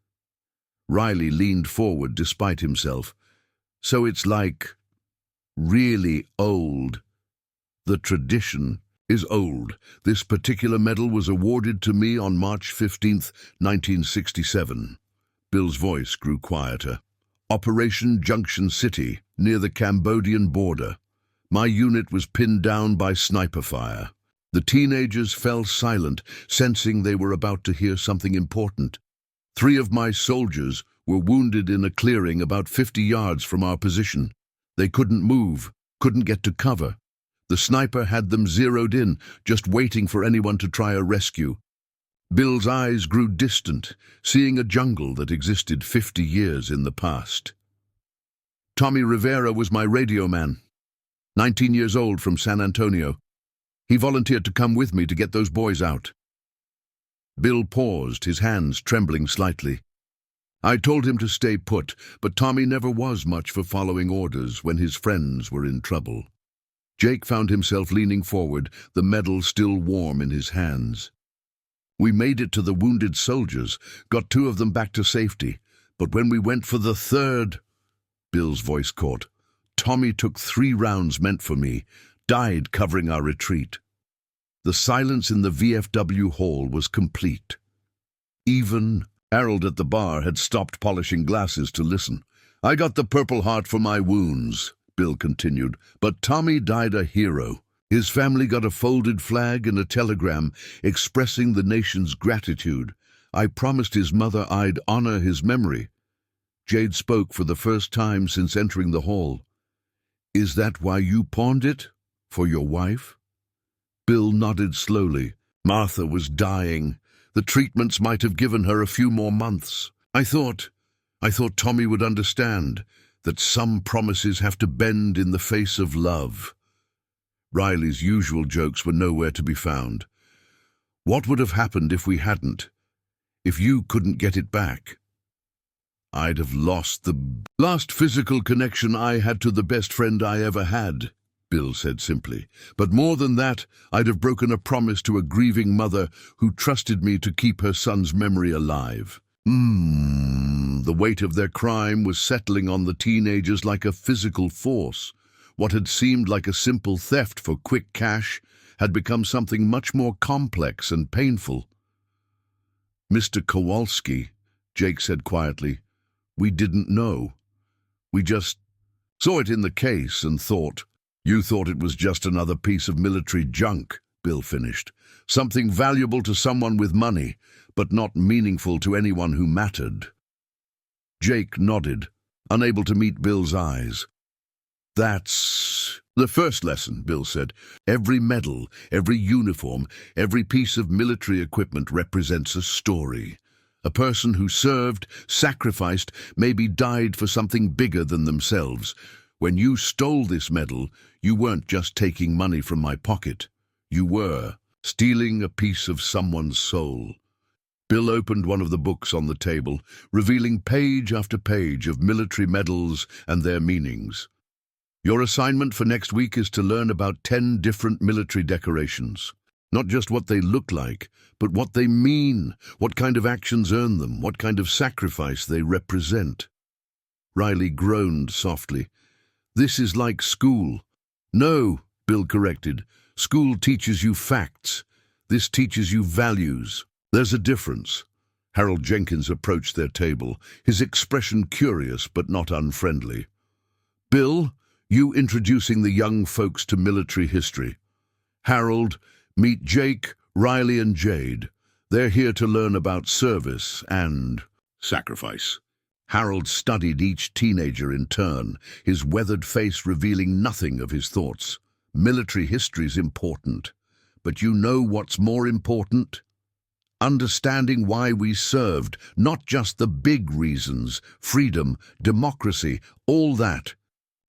Riley leaned forward despite himself. So it's like really old. The tradition is old. This particular medal was awarded to me on March 15th, 1967. Bill's voice grew quieter. Operation Junction City, near the Cambodian border. My unit was pinned down by sniper fire. The teenagers fell silent, sensing they were about to hear something important. 3 of my soldiers were wounded in a clearing about 50 yards from our position. They couldn't move, couldn't get to cover. The sniper had them zeroed in, just waiting for anyone to try a rescue. Bill's eyes grew distant, seeing a jungle that existed 50 years in the past. Tommy Rivera was my radio man, 19 years old, from San Antonio. He volunteered to come with me to get those boys out. Bill paused, his hands trembling slightly. I told him to stay put, but Tommy never was much for following orders when his friends were in trouble. Jake found himself leaning forward, the medal still warm in his hands. We made it to the wounded soldiers, got 2 of them back to safety, but when we went for the 3rd, Bill's voice caught. Tommy took 3 rounds meant for me, died covering our retreat. The silence in the VFW hall was complete. Even Harold at the bar had stopped polishing glasses to listen. I got the Purple Heart for my wounds, Bill continued, but Tommy died a hero. His family got a folded flag and a telegram expressing the nation's gratitude. I promised his mother I'd honor his memory. Jade spoke for the first time since entering the hall. Is that why you pawned it? For your wife? Bill nodded slowly. Martha was dying. The treatments might have given her a few more months. I thought Tommy would understand that some promises have to bend in the face of love. Riley's usual jokes were nowhere to be found. What would have happened if we hadn't? If you couldn't get it back? I'd have lost the last physical connection I had to the best friend I ever had, Bill said simply. But more than that, I'd have broken a promise to a grieving mother who trusted me to keep her son's memory alive. The weight of their crime was settling on the teenagers like a physical force. What had seemed like a simple theft for quick cash had become something much more complex and painful. Mr. Kowalski, Jake said quietly, We didn't know. We just saw it in the case and thought. You thought it was just another piece of military junk, Bill finished. Something valuable to someone with money, but not meaningful to anyone who mattered. Jake nodded, unable to meet Bill's eyes. That's the first lesson, Bill said. Every medal, every uniform, every piece of military equipment represents a story. A person who served, sacrificed, maybe died for something bigger than themselves. When you stole this medal, you weren't just taking money from my pocket. You were stealing a piece of someone's soul. Bill opened one of the books on the table, revealing page after page of military medals and their meanings. Your assignment for next week is to learn about 10 different military decorations. Not just what they look like, but what they mean, what kind of actions earn them, what kind of sacrifice they represent. Riley groaned softly. This is like school. No, Bill corrected. School teaches you facts. This teaches you values. There's a difference. Harold Jenkins approached their table, his expression curious but not unfriendly. Bill, you introducing the young folks to military history. Harold, meet Jake, Riley, and Jade. They're here to learn about service and sacrifice. Harold studied each teenager in turn, his weathered face revealing nothing of his thoughts. Military history's important, but you know what's more important? Understanding why we served, not just the big reasons, freedom, democracy, all that.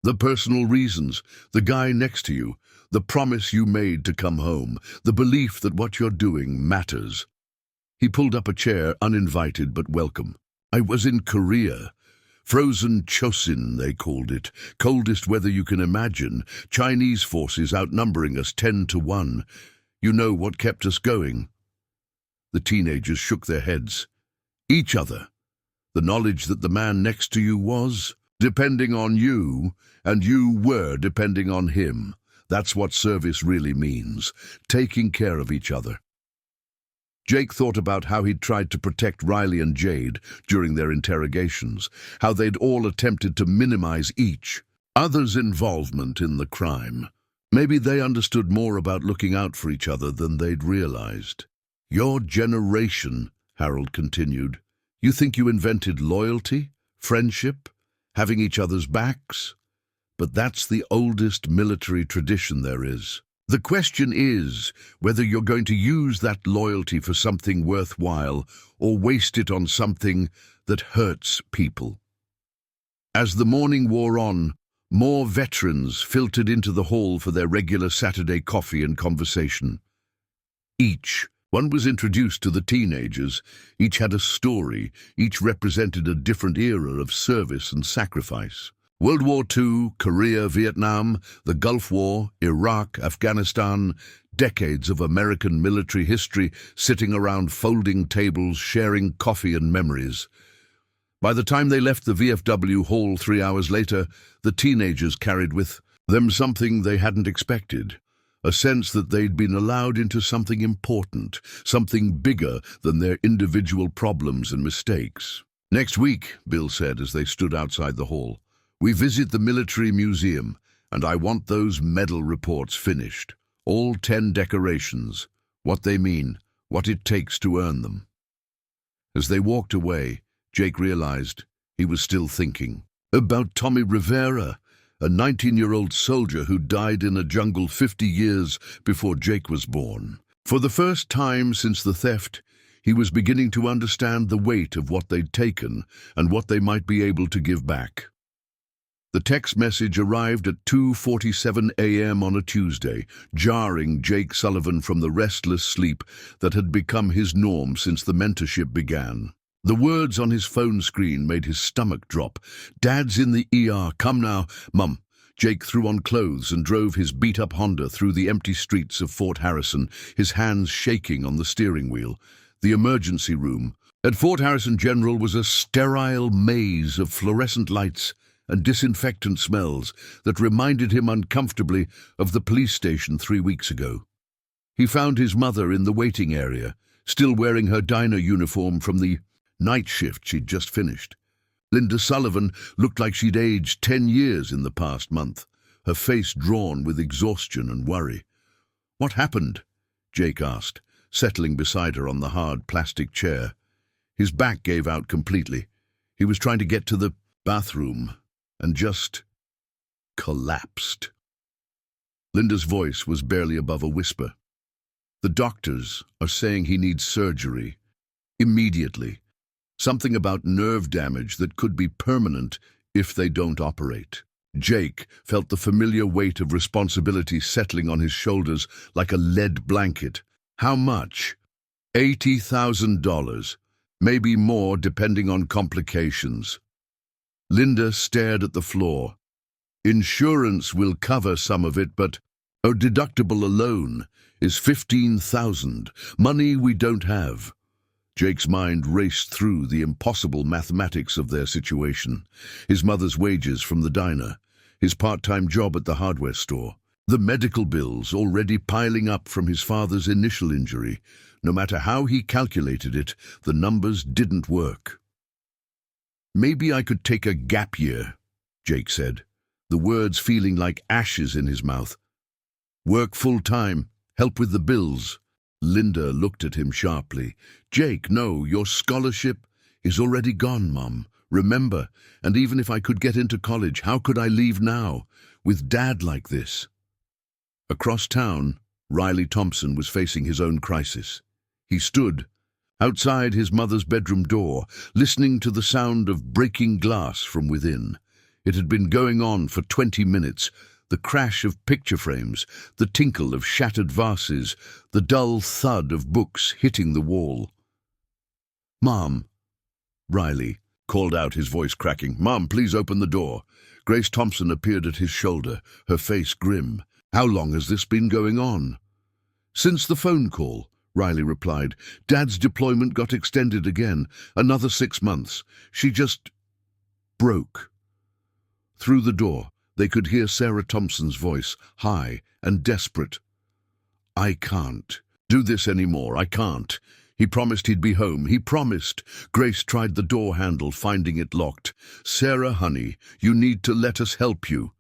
The personal reasons, the guy next to you, the promise you made to come home, the belief that what you're doing matters. He pulled up a chair, uninvited but welcome. I was in Korea. Frozen Chosin, they called it. Coldest weather you can imagine. Chinese forces outnumbering us 10-1. You know what kept us going? The teenagers shook their heads. Each other. The knowledge that the man next to you was depending on you, and you were depending on him. That's what service really means. Taking care of each other. Jake thought about how he'd tried to protect Riley and Jade during their interrogations, how they'd all attempted to minimize each other's involvement in the crime. Maybe they understood more about looking out for each other than they'd realized. Your generation, Harold continued, you think you invented loyalty, friendship, having each other's backs? But that's the oldest military tradition there is. The question is whether you're going to use that loyalty for something worthwhile or waste it on something that hurts people. As the morning wore on, more veterans filtered into the hall for their regular Saturday coffee and conversation. One was introduced to the teenagers. Each had a story. Each represented a different era of service and sacrifice. World War II, Korea, Vietnam, the Gulf War, Iraq, Afghanistan, decades of American military history, sitting around folding tables, sharing coffee and memories. By the time they left the VFW hall 3 hours later, the teenagers carried with them something they hadn't expected, a sense that they'd been allowed into something important, something bigger than their individual problems and mistakes. Next week, Bill said as they stood outside the hall, we visit the military museum, and I want those medal reports finished. All 10 decorations, what they mean, what it takes to earn them. As they walked away, Jake realized he was still thinking about Tommy Rivera, a 19-year-old soldier who died in a jungle 50 years before Jake was born. For the first time since the theft, he was beginning to understand the weight of what they'd taken and what they might be able to give back. The text message arrived at 2:47 a.m. on a Tuesday, jarring Jake Sullivan from the restless sleep that had become his norm since the mentorship began. The words on his phone screen made his stomach drop. Dad's in the ER, come now, Mum. Jake threw on clothes and drove his beat-up Honda through the empty streets of Fort Harrison, his hands shaking on the steering wheel. The emergency room at Fort Harrison General was a sterile maze of fluorescent lights and disinfectant smells that reminded him uncomfortably of the police station 3 weeks ago. He found his mother in the waiting area, still wearing her diner uniform from the night shift she'd just finished. Linda Sullivan looked like she'd aged 10 years in the past month, her face drawn with exhaustion and worry. "What happened?" Jake asked, settling beside her on the hard plastic chair. His back gave out completely. He was trying to get to the bathroom and just collapsed. Linda's voice was barely above a whisper. "The doctors are saying he needs surgery. Immediately. Something about nerve damage that could be permanent if they don't operate." Jake felt the familiar weight of responsibility settling on his shoulders like a lead blanket. "How much?" $80,000. Maybe more depending on complications. Linda stared at the floor. "Insurance will cover some of it, but our deductible alone is $15,000. Money we don't have." Jake's mind raced through the impossible mathematics of their situation. His mother's wages from the diner, his part-time job at the hardware store, the medical bills already piling up from his father's initial injury. No matter how he calculated it, the numbers didn't work. "Maybe I could take a gap year," Jake said, the words feeling like ashes in his mouth. "Work full-time, help with the bills." Linda looked at him sharply. "Jake, no, your scholarship is already gone, Mom. Remember, and even if I could get into college, how could I leave now, with Dad like this?" Across town, Riley Thompson was facing his own crisis. He stood outside his mother's bedroom door, listening to the sound of breaking glass from within. It had been going on for 20 minutes, the crash of picture frames, the tinkle of shattered vases, the dull thud of books hitting the wall. "Mom," Riley called out, his voice cracking. "Mom, please open the door." Grace Thompson appeared at his shoulder, her face grim. "How long has this been going on?" "Since the phone call," Riley replied. "Dad's deployment got extended again, another 6 months. She just broke." Through the door, they could hear Sarah Thompson's voice, high and desperate. "I can't do this anymore. I can't. He promised he'd be home. He promised." Grace tried the door handle, finding it locked. "Sarah, honey, you need to let us help you."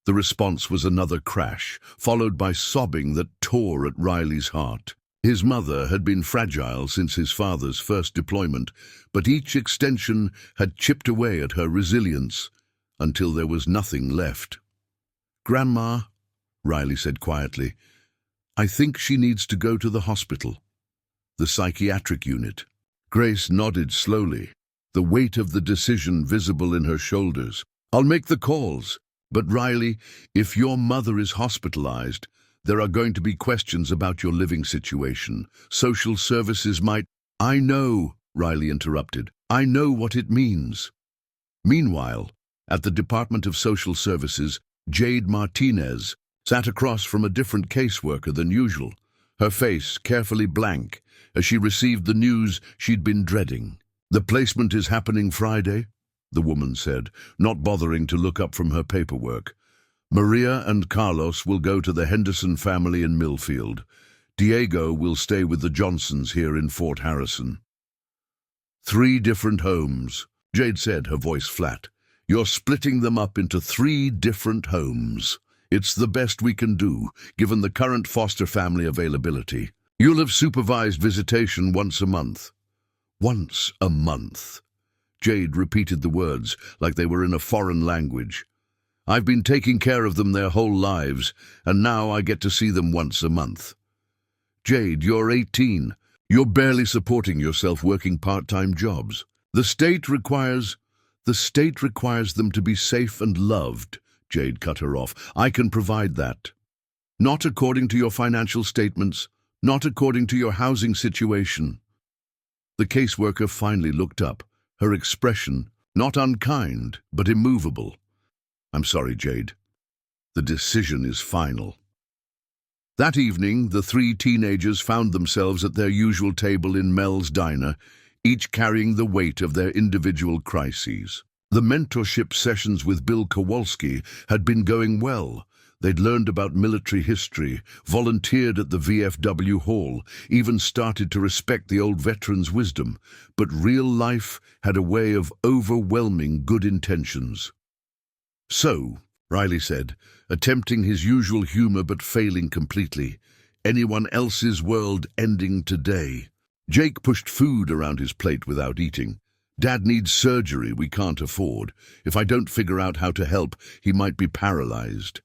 The response was another crash, followed by sobbing that tore at Riley's heart. His mother had been fragile since his father's first deployment, but each extension had chipped away at her resilience until there was nothing left. "Grandma," Riley said quietly, "I think she needs to go to the hospital. The psychiatric unit." Grace nodded slowly, the weight of the decision visible in her shoulders. "I'll make the calls. But Riley, if your mother is hospitalized, there are going to be questions about your living situation. Social services might—" "I know," Riley interrupted. "I know what it means." Meanwhile, at the Department of Social Services, Jade Martinez sat across from a different caseworker than usual, her face carefully blank as she received the news she'd been dreading. "The placement is happening Friday," the woman said, not bothering to look up from her paperwork. "Maria and Carlos will go to the Henderson family in Millfield. Diego will stay with the Johnsons here in Fort Harrison." 3 different homes, Jade said, her voice flat. "You're splitting them up into 3 different homes. It's the best we can do, given the current foster family availability. You'll have supervised visitation once a month." "Once a month." Jade repeated the words like they were in a foreign language. "I've been taking care of them their whole lives, and now I get to see them once a month." "Jade, you're 18. You're barely supporting yourself working part-time jobs. The state requires them to be safe and loved," Jade cut her off. "I can provide that. Not according to your financial statements, not according to your housing situation." The caseworker finally looked up, her expression not unkind, but immovable. "I'm sorry, Jade. The decision is final." That evening, the 3 teenagers found themselves at their usual table in Mel's diner, each carrying the weight of their individual crises. The mentorship sessions with Bill Kowalski had been going well. They'd learned about military history, volunteered at the VFW Hall, even started to respect the old veterans' wisdom, but real life had a way of overwhelming good intentions. "So," Riley said, attempting his usual humor but failing completely, "anyone else's world ending today?" Jake pushed food around his plate without eating. "Dad needs surgery we can't afford. If I don't figure out how to help, he might be paralyzed."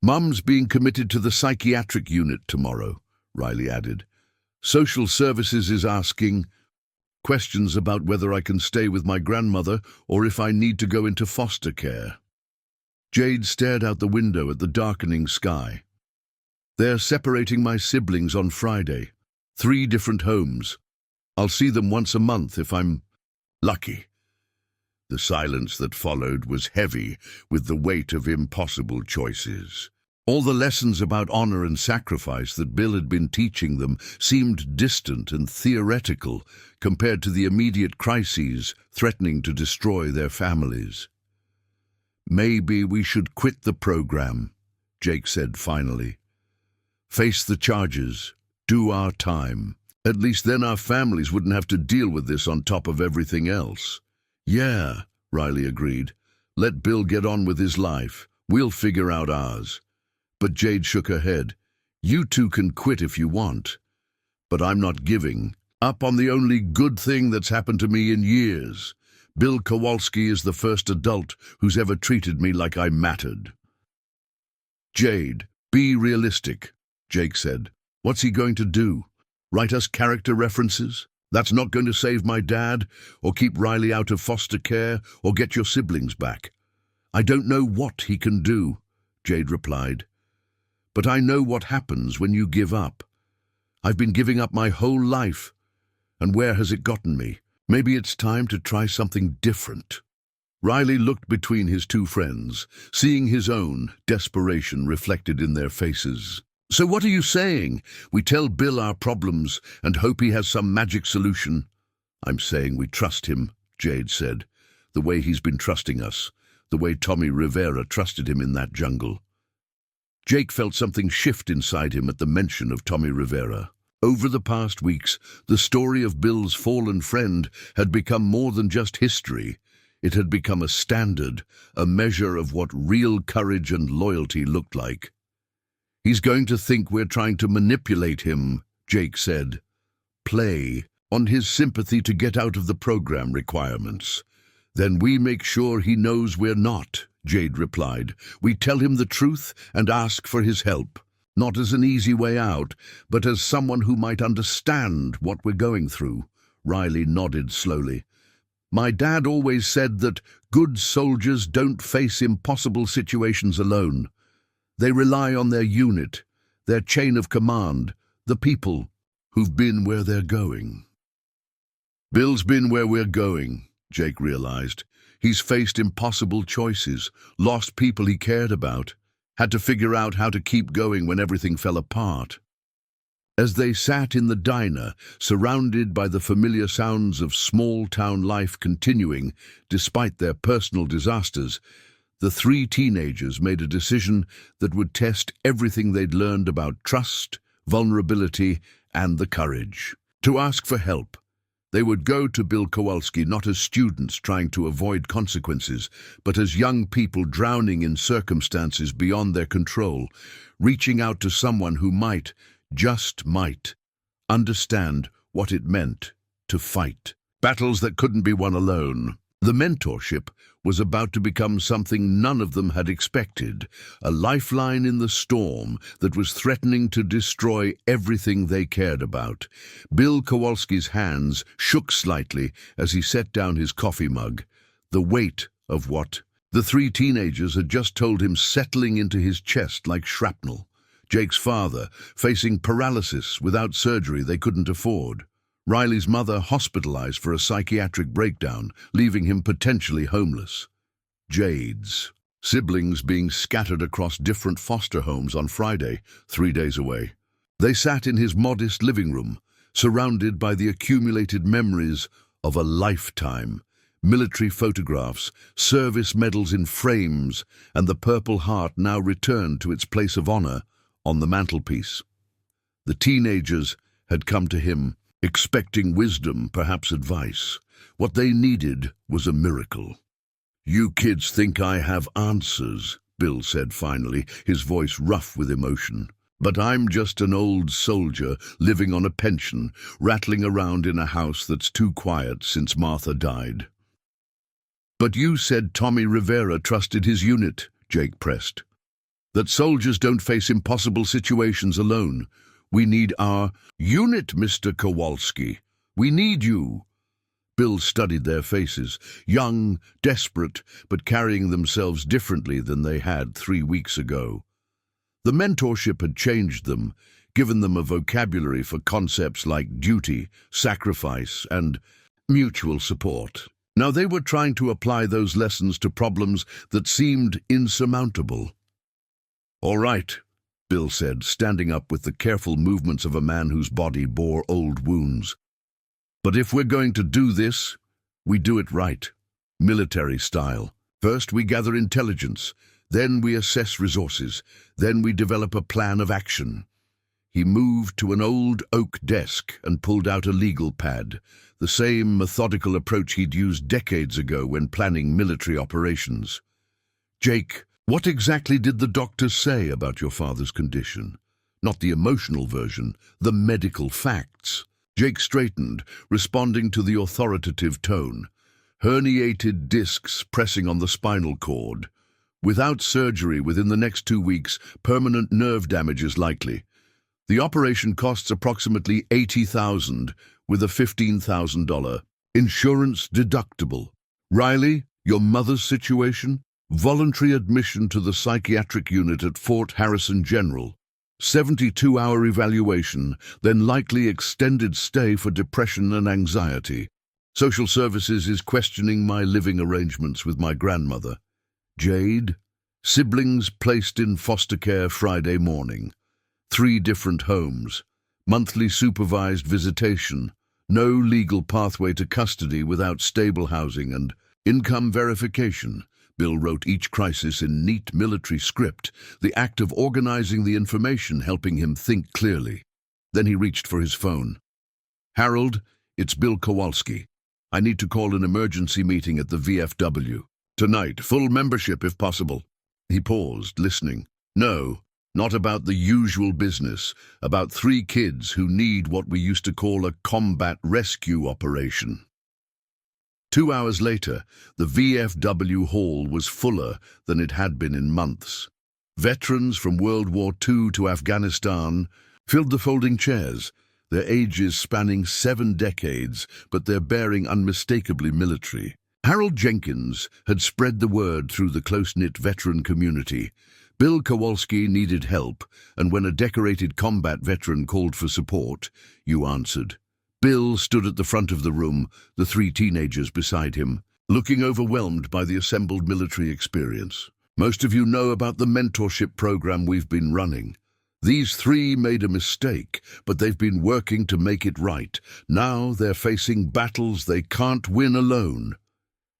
"Mum's being committed to the psychiatric unit tomorrow," Riley added. "Social services is asking questions about whether I can stay with my grandmother or if I need to go into foster care." Jade stared out the window at the darkening sky. "They're separating my siblings on Friday. 3 different homes. I'll see them once a month if I'm lucky." The silence that followed was heavy with the weight of impossible choices. All the lessons about honor and sacrifice that Bill had been teaching them seemed distant and theoretical compared to the immediate crises threatening to destroy their families. "Maybe we should quit the program," Jake said finally. "Face the charges, do our time. At least then our families wouldn't have to deal with this on top of everything else." "Yeah," Riley agreed. "Let Bill get on with his life. We'll figure out ours." But Jade shook her head. "You two can quit if you want. But I'm not giving up on the only good thing that's happened to me in years. Bill Kowalski is the first adult who's ever treated me like I mattered." "Jade, be realistic," Jake said. "What's he going to do? Write us character references? That's not going to save my dad, or keep Riley out of foster care, or get your siblings back." "I don't know what he can do," Jade replied. "But I know what happens when you give up. I've been giving up my whole life, and where has it gotten me? Maybe it's time to try something different." Riley looked between his 2 friends, seeing his own desperation reflected in their faces. "So what are you saying? We tell Bill our problems and hope he has some magic solution?" "I'm saying we trust him," Jade said. "The way he's been trusting us, the way Tommy Rivera trusted him in that jungle." Jake felt something shift inside him at the mention of Tommy Rivera. Over the past weeks, the story of Bill's fallen friend had become more than just history. It had become a standard, a measure of what real courage and loyalty looked like. "He's going to think we're trying to manipulate him," Jake said. "Play on his sympathy to get out of the program requirements. Then we make sure he knows we're not," Jade replied. "We tell him the truth and ask for his help. Not as an easy way out, but as someone who might understand what we're going through." Riley nodded slowly. "My dad always said that good soldiers don't face impossible situations alone. They rely on their unit, their chain of command, the people who've been where they're going." "Bill's been where we're going," Jake realized. "He's faced impossible choices, lost people he cared about, had to figure out how to keep going when everything fell apart." As they sat in the diner, surrounded by the familiar sounds of small-town life continuing despite their personal disasters, the 3 teenagers made a decision that would test everything they'd learned about trust, vulnerability, and the courage. To ask for help. They would go to Bill Kowalski not as students trying to avoid consequences, but as young people drowning in circumstances beyond their control, reaching out to someone who might, just might, understand what it meant to fight. Battles that couldn't be won alone. The mentorship was about to become something none of them had expected, a lifeline in the storm that was threatening to destroy everything they cared about. Bill Kowalski's hands shook slightly as he set down his coffee mug, the weight of what the 3 teenagers had just told him settling into his chest like shrapnel. Jake's father, facing paralysis without surgery they couldn't afford. Riley's mother hospitalized for a psychiatric breakdown, leaving him potentially homeless. Jade's siblings being scattered across different foster homes on Friday, 3 days away. They sat in his modest living room, surrounded by the accumulated memories of a lifetime, military photographs, service medals in frames, and the Purple Heart now returned to its place of honor on the mantelpiece. The teenagers had come to him, expecting wisdom, perhaps advice. What they needed was a miracle. "You kids think I have answers," Bill said finally, his voice rough with emotion. "But I'm just an old soldier living on a pension, rattling around in a house that's too quiet since Martha died." "But you said Tommy Rivera trusted his unit," Jake pressed. "That soldiers don't face impossible situations alone. We need our unit, Mr. Kowalski. We need you." Bill studied their faces, young, desperate, but carrying themselves differently than they had 3 weeks ago. The mentorship had changed them, given them a vocabulary for concepts like duty, sacrifice, and mutual support. Now they were trying to apply those lessons to problems that seemed insurmountable. "All right," Bill said, standing up with the careful movements of a man whose body bore old wounds. "But if we're going to do this, we do it right, military style. First we gather intelligence, then we assess resources, then we develop a plan of action." He moved to an old oak desk and pulled out a legal pad, the same methodical approach he'd used decades ago when planning military operations. "Jake, what exactly did the doctors say about your father's condition? Not the emotional version, the medical facts." Jake straightened, responding to the authoritative tone. "Herniated discs pressing on the spinal cord. Without surgery within the next 2 weeks, permanent nerve damage is likely. The operation costs approximately $80,000 with a $15,000 insurance deductible. Riley, your mother's situation? Voluntary admission to the psychiatric unit at Fort Harrison General. 72-hour evaluation, then likely extended stay for depression and anxiety. Social services is questioning my living arrangements with my grandmother. Jade, siblings placed in foster care Friday morning. 3 different homes. Monthly supervised visitation. No legal pathway to custody without stable housing and income verification." Bill wrote each crisis in neat military script, the act of organizing the information helping him think clearly. Then he reached for his phone. "Harold, it's Bill Kowalski. I need to call an emergency meeting at the VFW. Tonight, full membership if possible." He paused, listening. "No, not about the usual business, about 3 kids who need what we used to call a combat rescue operation." 2 hours later, the VFW hall was fuller than it had been in months. Veterans from World War II to Afghanistan filled the folding chairs, their ages spanning 7 decades, but their bearing unmistakably military. Harold Jenkins had spread the word through the close-knit veteran community. Bill Kowalski needed help, and when a decorated combat veteran called for support, you answered. Bill stood at the front of the room, the 3 teenagers beside him, looking overwhelmed by the assembled military experience. "Most of you know about the mentorship program we've been running. These 3 made a mistake, but they've been working to make it right. Now they're facing battles they can't win alone."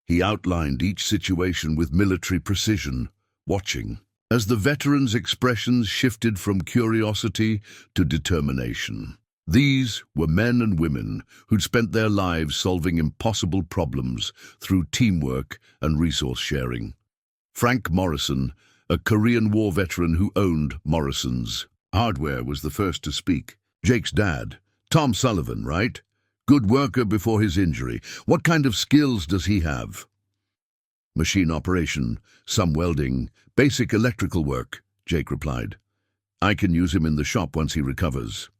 He outlined each situation with military precision, watching as the veterans' expressions shifted from curiosity to determination. These were men and women who'd spent their lives solving impossible problems through teamwork and resource sharing. Frank Morrison, a Korean War veteran who owned Morrison's Hardware, was the first to speak. Jake's dad, Tom Sullivan, right? Good worker before his injury. What kind of skills does he have? Machine operation, some welding, basic electrical work, Jake replied. I can use him in the shop once he recovers.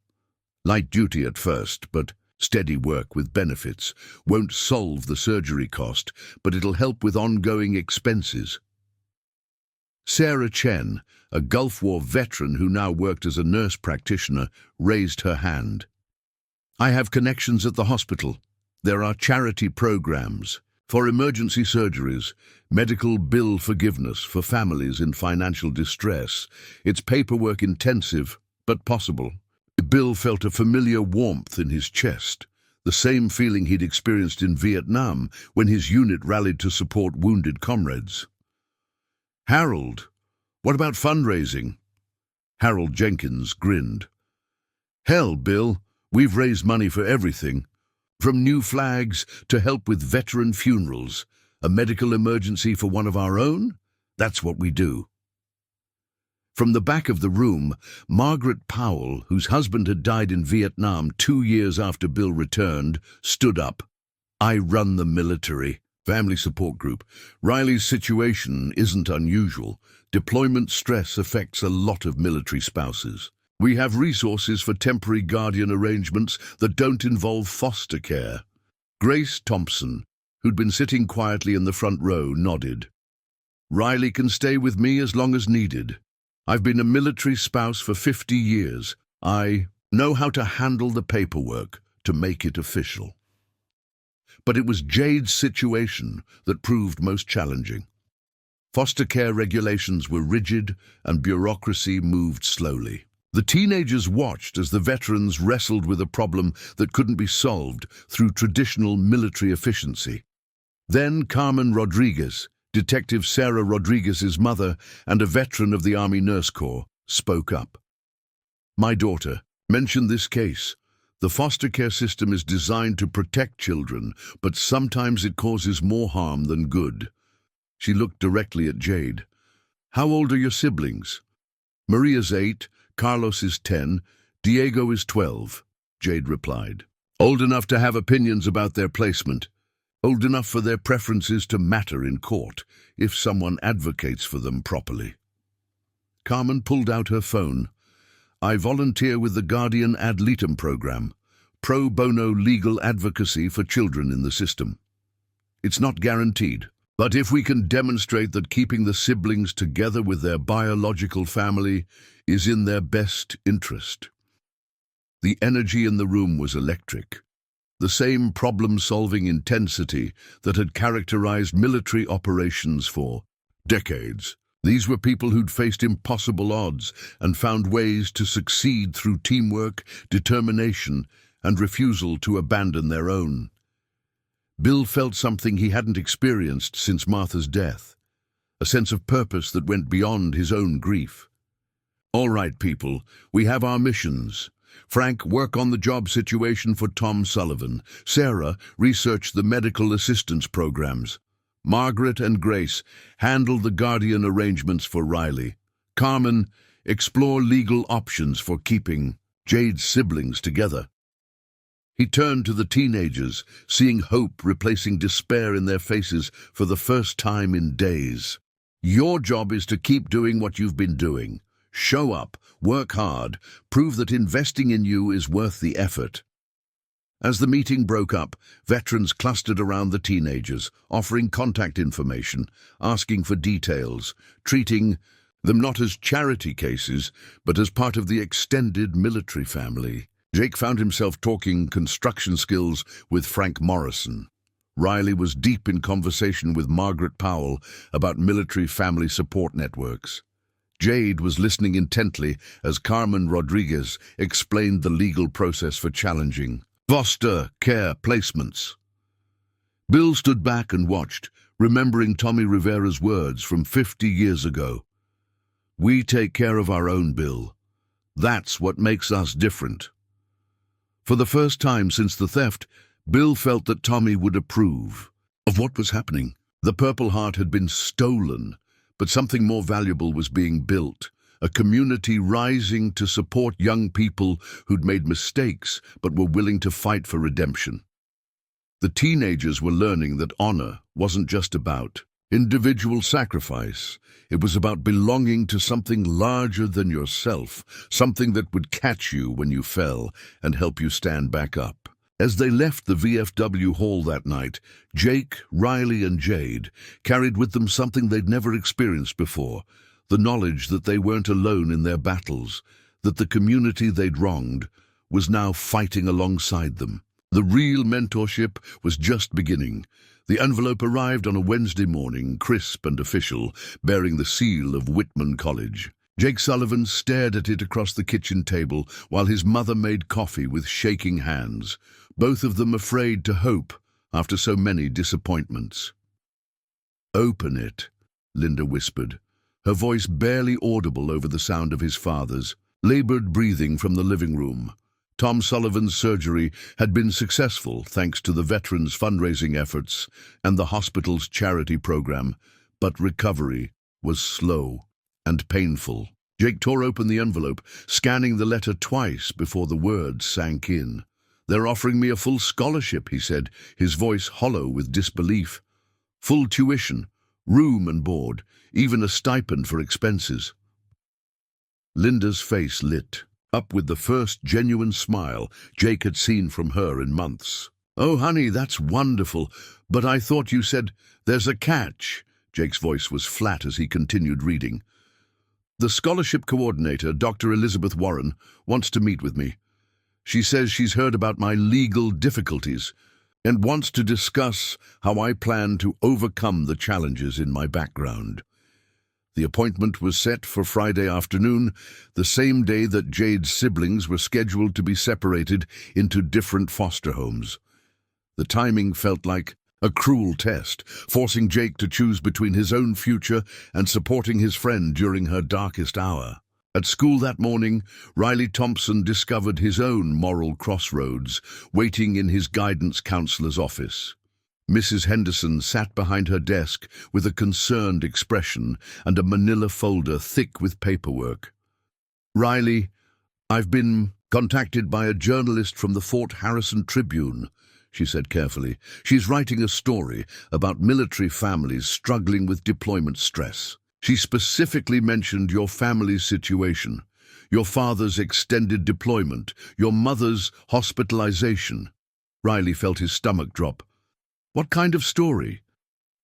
Light duty at first, but steady work with benefits. Won't solve the surgery cost, but it'll help with ongoing expenses. Sarah Chen, a Gulf War veteran who now worked as a nurse practitioner, raised her hand. I have connections at the hospital. There are charity programs for emergency surgeries, medical bill forgiveness for families in financial distress. It's paperwork intensive, but possible. Bill felt a familiar warmth in his chest. the same feeling he'd experienced in Vietnam when his unit rallied to support wounded comrades. "Harold, what about fundraising?" Harold Jenkins grinned. "Hell, Bill, we've raised money for everything. From new flags to help with veteran funerals. A medical emergency for one of our own? That's what we do." From the back of the room, Margaret Powell, whose husband had died in Vietnam 2 years after Bill returned, stood up. "I run the military family support group. Riley's situation isn't unusual. Deployment stress affects a lot of military spouses. We have resources for temporary guardian arrangements that don't involve foster care." Grace Thompson, who'd been sitting quietly in the front row, nodded. "Riley can stay with me as long as needed. I've been a military spouse for 50 years. I know how to handle the paperwork to make it official." But it was Jade's situation that proved most challenging. Foster care regulations were rigid and bureaucracy moved slowly. The teenagers watched as the veterans wrestled with a problem that couldn't be solved through traditional military efficiency. Then Carmen Rodriguez, Detective Sarah Rodriguez's mother and a veteran of the Army Nurse Corps, spoke up. "My daughter mentioned this case. The foster care system is designed to protect children, but sometimes it causes more harm than good." She looked directly at Jade. "How old are your siblings?" "Maria's 8, Carlos is 10, Diego is 12, Jade replied. "Old enough to have opinions about their placement. Old enough for their preferences to matter in court, if someone advocates for them properly." Carmen pulled out her phone. "I volunteer with the Guardian Ad Litem program, pro bono legal advocacy for children in the system. It's not guaranteed, but if we can demonstrate that keeping the siblings together with their biological family is in their best interest." The energy in the room was electric. The same problem-solving intensity that had characterized military operations for decades. These were people who'd faced impossible odds and found ways to succeed through teamwork, determination, and refusal to abandon their own. Bill felt something he hadn't experienced since Martha's death, a sense of purpose that went beyond his own grief. "All right, people, we have our missions. Frank, work on the job situation for Tom Sullivan. Sarah, research the medical assistance programs. Margaret and Grace, handle the guardian arrangements for Riley. Carmen, explore legal options for keeping Jade's siblings together." He turned to the teenagers, seeing hope replacing despair in their faces for the first time in days. "Your job is to keep doing what you've been doing. Show up, work hard, prove that investing in you is worth the effort." As the meeting broke up, veterans clustered around the teenagers, offering contact information, asking for details, treating them not as charity cases, but as part of the extended military family. Jake found himself talking construction skills with Frank Morrison. Riley was deep in conversation with Margaret Powell about military family support networks. Jade was listening intently as Carmen Rodriguez explained the legal process for challenging foster care placements. Bill stood back and watched, remembering Tommy Rivera's words from 50 years ago. "We take care of our own, Bill. That's what makes us different." For the first time since the theft, Bill felt that Tommy would approve of what was happening. The Purple Heart had been stolen, but something more valuable was being built, a community rising to support young people who'd made mistakes but were willing to fight for redemption. The teenagers were learning that honor wasn't just about individual sacrifice. It was about belonging to something larger than yourself, something that would catch you when you fell and help you stand back up. As they left the VFW hall that night, Jake, Riley, and Jade carried with them something they'd never experienced before, the knowledge that they weren't alone in their battles, that the community they'd wronged was now fighting alongside them. The real mentorship was just beginning. The envelope arrived on a Wednesday morning, crisp and official, bearing the seal of Whitman College. Jake Sullivan stared at it across the kitchen table while his mother made coffee with shaking hands, both of them afraid to hope after so many disappointments. "Open it," Linda whispered, her voice barely audible over the sound of his father's labored breathing from the living room. Tom Sullivan's surgery had been successful thanks to the veterans' fundraising efforts and the hospital's charity program, but recovery was slow and painful. Jake tore open the envelope, scanning the letter twice before the words sank in. "They're offering me a full scholarship," he said, his voice hollow with disbelief. "Full tuition, room and board, even a stipend for expenses." Linda's face lit up with the first genuine smile Jake had seen from her in months. "Oh, honey, that's wonderful, but I thought you said there's a catch." Jake's voice was flat as he continued reading. "The scholarship coordinator, Dr. Elizabeth Warren, wants to meet with me. She says she's heard about my legal difficulties and wants to discuss how I plan to overcome the challenges in my background." The appointment was set for Friday afternoon, the same day that Jade's siblings were scheduled to be separated into different foster homes. The timing felt like a cruel test, forcing Jake to choose between his own future and supporting his friend during her darkest hour. At school that morning, Riley Thompson discovered his own moral crossroads, waiting in his guidance counselor's office. Mrs. Henderson sat behind her desk with a concerned expression and a manila folder thick with paperwork. "Riley, I've been contacted by a journalist from the Fort Harrison Tribune," she said carefully. "She's writing a story about military families struggling with deployment stress. She specifically mentioned your family's situation, your father's extended deployment, your mother's hospitalization." Riley felt his stomach drop. "What kind of story?"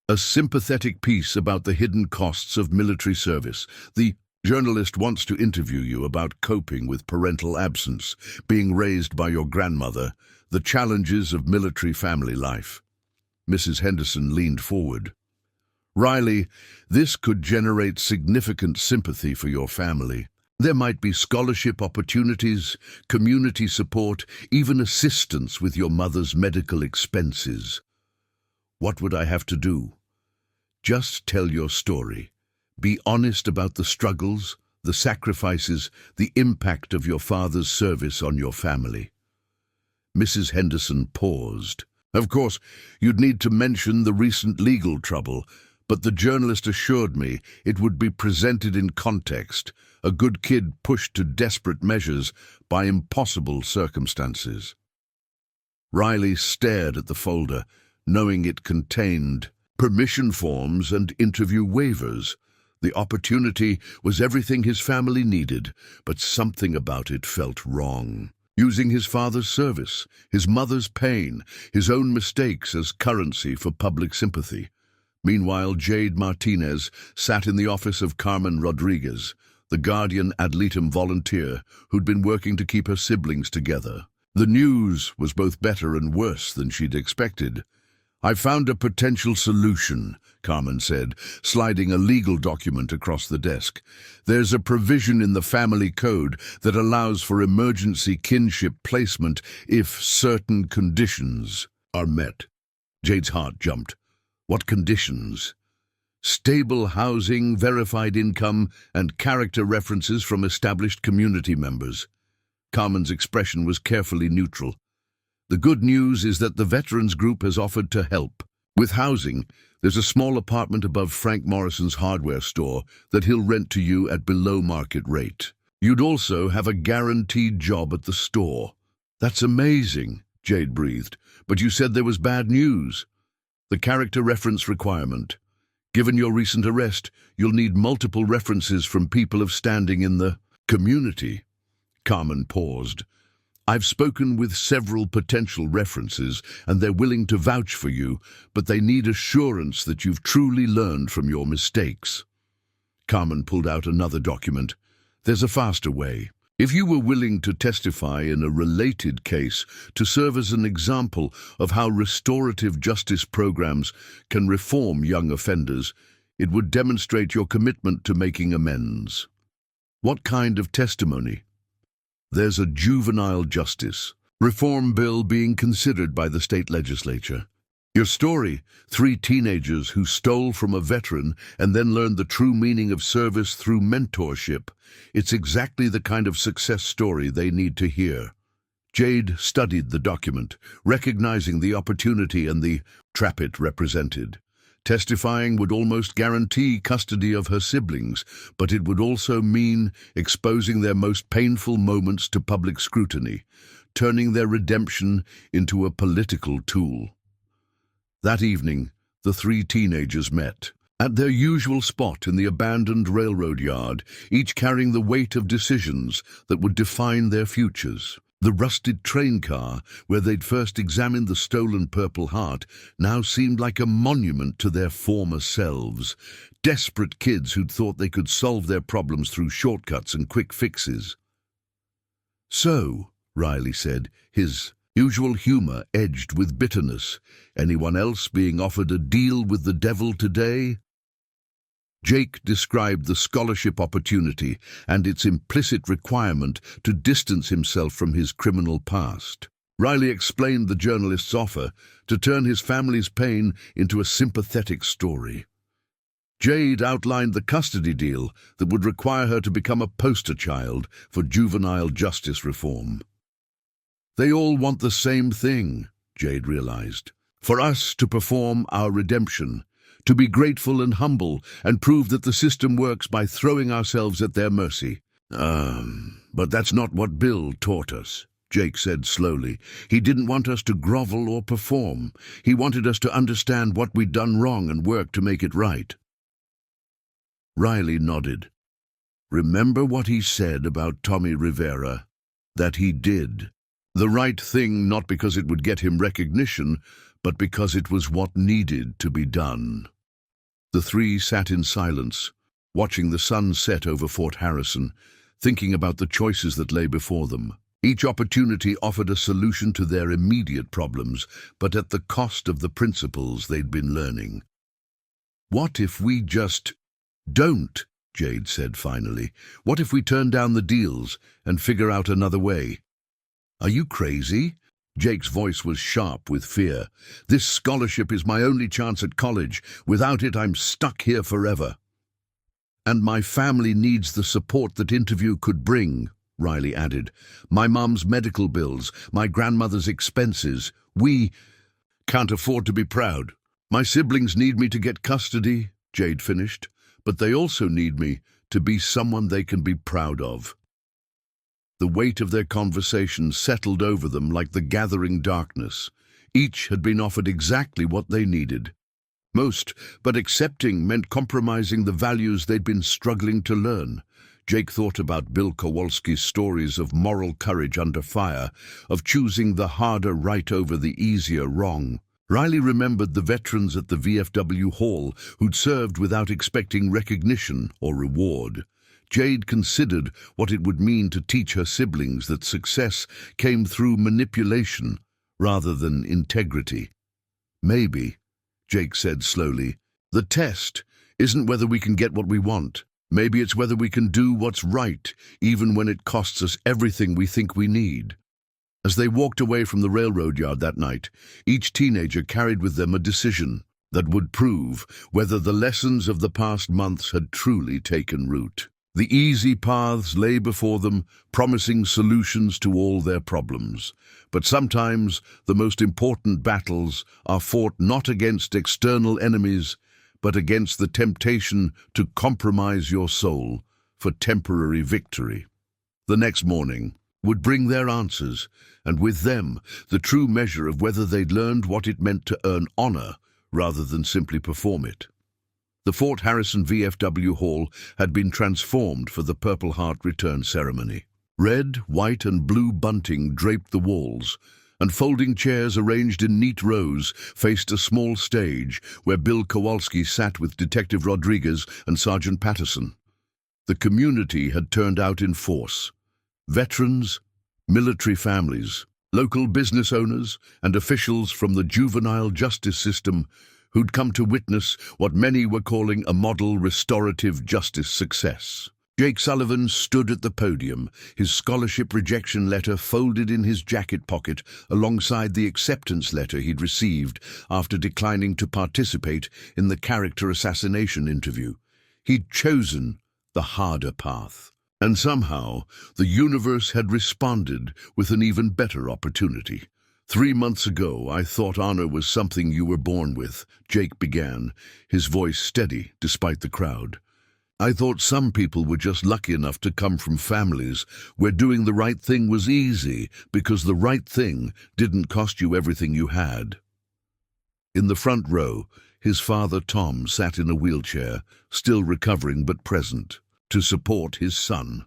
"A sympathetic piece about the hidden costs of military service. The journalist wants to interview you about coping with parental absence, being raised by your grandmother, the challenges of military family life." Mrs. Henderson leaned forward. "Riley, this could generate significant sympathy for your family. There might be scholarship opportunities, community support, even assistance with your mother's medical expenses." "What would I have to do?" "Just tell your story. Be honest about the struggles, the sacrifices, the impact of your father's service on your family." Mrs. Henderson paused. "Of course, you'd need to mention the recent legal trouble, but the journalist assured me it would be presented in context, a good kid pushed to desperate measures by impossible circumstances." Riley stared at the folder, knowing it contained permission forms and interview waivers. The opportunity was everything his family needed, but something about it felt wrong. Using his father's service, his mother's pain, his own mistakes as currency for public sympathy. Meanwhile, Jade Martinez sat in the office of Carmen Rodriguez, the guardian ad litem volunteer who'd been working to keep her siblings together. The news was both better and worse than she'd expected. "I found a potential solution," Carmen said, sliding a legal document across the desk. "There's a provision in the family code that allows for emergency kinship placement if certain conditions are met." Jade's heart jumped. "What conditions?" "Stable housing, verified income, and character references from established community members." Carmen's expression was carefully neutral. "The good news is that the Veterans Group has offered to help. With housing, there's a small apartment above Frank Morrison's hardware store that he'll rent to you at below market rate. You'd also have a guaranteed job at the store." "That's amazing," Jade breathed. "But you said there was bad news." "The character reference requirement. Given your recent arrest, you'll need multiple references from people of standing in the community." Carmen paused. "I've spoken with several potential references, and they're willing to vouch for you, but they need assurance that you've truly learned from your mistakes." Carmen pulled out another document. "There's a faster way. If you were willing to testify in a related case to serve as an example of how restorative justice programs can reform young offenders, it would demonstrate your commitment to making amends." What kind of testimony? There's a juvenile justice reform bill being considered by the state legislature. Your story, 3 teenagers who stole from a veteran and then learned the true meaning of service through mentorship. It's exactly the kind of success story they need to hear. Jade studied the document, recognizing the opportunity and the trap it represented. Testifying would almost guarantee custody of her siblings, but it would also mean exposing their most painful moments to public scrutiny, turning their redemption into a political tool. That evening, the 3 teenagers met at their usual spot in the abandoned railroad yard, each carrying the weight of decisions that would define their futures. The rusted train car, where they'd first examined the stolen Purple Heart, now seemed like a monument to their former selves. Desperate kids who'd thought they could solve their problems through shortcuts and quick fixes. "So," Riley said, his usual humor edged with bitterness, "anyone else being offered a deal with the devil today?" Jake described the scholarship opportunity and its implicit requirement to distance himself from his criminal past. Riley explained the journalist's offer to turn his family's pain into a sympathetic story. Jade outlined the custody deal that would require her to become a poster child for juvenile justice reform. They all want the same thing, Jade realized. For us to perform our redemption, to be grateful and humble, and prove that the system works by throwing ourselves at their mercy. But that's not what Bill taught us, Jake said slowly. He didn't want us to grovel or perform. He wanted us to understand what we'd done wrong and work to make it right. Riley nodded. Remember what he said about Tommy Rivera? That he did the right thing not because it would get him recognition, but because it was what needed to be done. The 3 sat in silence, watching the sun set over Fort Harrison, thinking about the choices that lay before them. Each opportunity offered a solution to their immediate problems, but at the cost of the principles they'd been learning. "What if we just don't?" Jade said finally. "What if we turn down the deals and figure out another way?" "Are you crazy?" Jake's voice was sharp with fear. "This scholarship is my only chance at college. Without it, I'm stuck here forever." "And my family needs the support that interview could bring," Riley added. "My mom's medical bills, my grandmother's expenses. We can't afford to be proud. My siblings need me to get custody," Jade finished, "but they also need me to be someone they can be proud of." The weight of their conversation settled over them like the gathering darkness. Each had been offered exactly what they needed. Most, but accepting meant compromising the values they'd been struggling to learn. Jake thought about Bill Kowalski's stories of moral courage under fire, of choosing the harder right over the easier wrong. Riley remembered the veterans at the VFW Hall who'd served without expecting recognition or reward. Jade considered what it would mean to teach her siblings that success came through manipulation rather than integrity. "Maybe," Jake said slowly, "the test isn't whether we can get what we want. Maybe it's whether we can do what's right, even when it costs us everything we think we need." As they walked away from the railroad yard that night, each teenager carried with them a decision that would prove whether the lessons of the past months had truly taken root. The easy paths lay before them, promising solutions to all their problems. But sometimes the most important battles are fought not against external enemies, but against the temptation to compromise your soul for temporary victory. The next morning would bring their answers, and with them the true measure of whether they'd learned what it meant to earn honor rather than simply perform it. The Fort Harrison VFW Hall had been transformed for the Purple Heart return ceremony. Red, white, and blue bunting draped the walls, and folding chairs arranged in neat rows faced a small stage where Bill Kowalski sat with Detective Rodriguez and Sergeant Patterson. The community had turned out in force. Veterans, military families, local business owners, and officials from the juvenile justice system who'd come to witness what many were calling a model restorative justice success. Jake Sullivan stood at the podium, his scholarship rejection letter folded in his jacket pocket alongside the acceptance letter he'd received after declining to participate in the character assassination interview. He'd chosen the harder path. And somehow, the universe had responded with an even better opportunity. 3 months ago, I thought honor was something you were born with, Jake began, his voice steady despite the crowd. I thought some people were just lucky enough to come from families where doing the right thing was easy because the right thing didn't cost you everything you had. In the front row, his father Tom sat in a wheelchair, still recovering but present, to support his son.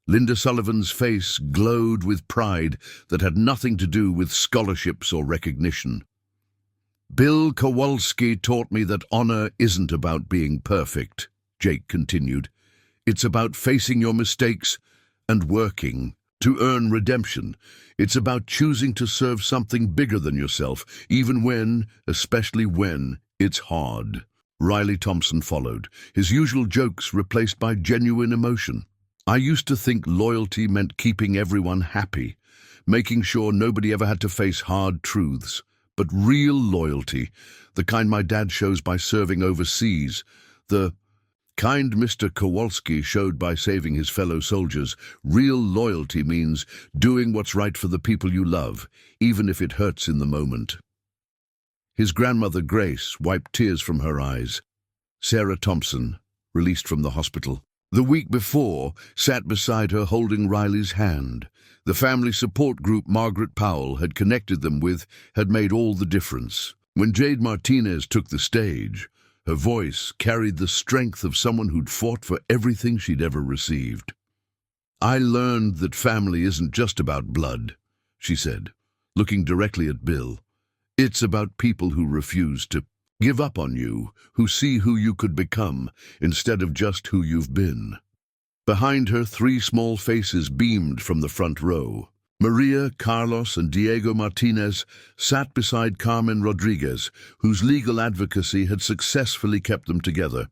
Linda Sullivan's face glowed with pride that had nothing to do with scholarships or recognition. Bill Kowalski taught me that honor isn't about being perfect, Jake continued. It's about facing your mistakes and working to earn redemption. It's about choosing to serve something bigger than yourself, even when, especially when, it's hard. Riley Thompson followed, his usual jokes replaced by genuine emotion. I used to think loyalty meant keeping everyone happy, making sure nobody ever had to face hard truths. But real loyalty, the kind my dad shows by serving overseas, the kind Mr. Kowalski showed by saving his fellow soldiers, real loyalty means doing what's right for the people you love, even if it hurts in the moment. His grandmother Grace wiped tears from her eyes. Sarah Thompson, released from the hospital, the week before, sat beside her holding Riley's hand. The family support group Margaret Powell had connected them with had made all the difference. When Jade Martinez took the stage, her voice carried the strength of someone who'd fought for everything she'd ever received. I learned that family isn't just about blood, she said, looking directly at Bill. It's about people who refuse to give up on you, who see who you could become instead of just who you've been. Behind her, 3 small faces beamed from the front row. Maria, Carlos, and Diego Martinez sat beside Carmen Rodriguez, whose legal advocacy had successfully kept them together.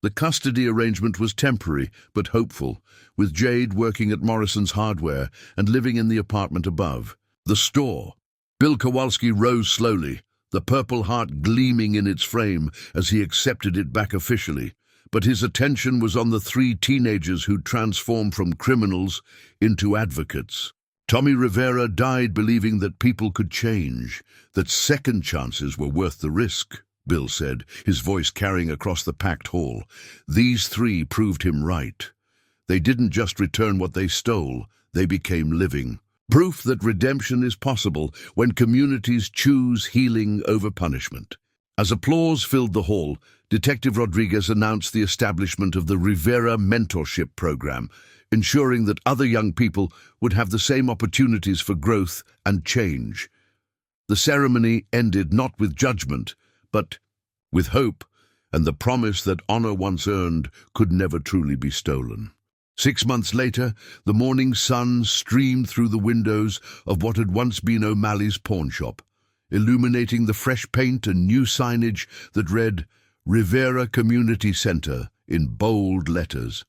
The custody arrangement was temporary but hopeful, with Jade working at Morrison's Hardware and living in the apartment above. The store. Bill Kowalski rose slowly, the Purple Heart gleaming in its frame as he accepted it back officially. But his attention was on the 3 teenagers who'd transformed from criminals into advocates. Tommy Rivera died believing that people could change, that second chances were worth the risk, Bill said, his voice carrying across the packed hall. These 3 proved him right. They didn't just return what they stole, they became living. Proof that redemption is possible when communities choose healing over punishment. As applause filled the hall, Detective Rodriguez announced the establishment of the Rivera Mentorship Program, ensuring that other young people would have the same opportunities for growth and change. The ceremony ended not with judgment, but with hope and the promise that honor once earned could never truly be stolen. 6 months later, the morning sun streamed through the windows of what had once been O'Malley's pawn shop, illuminating the fresh paint and new signage that read Rivera Community Center in bold letters.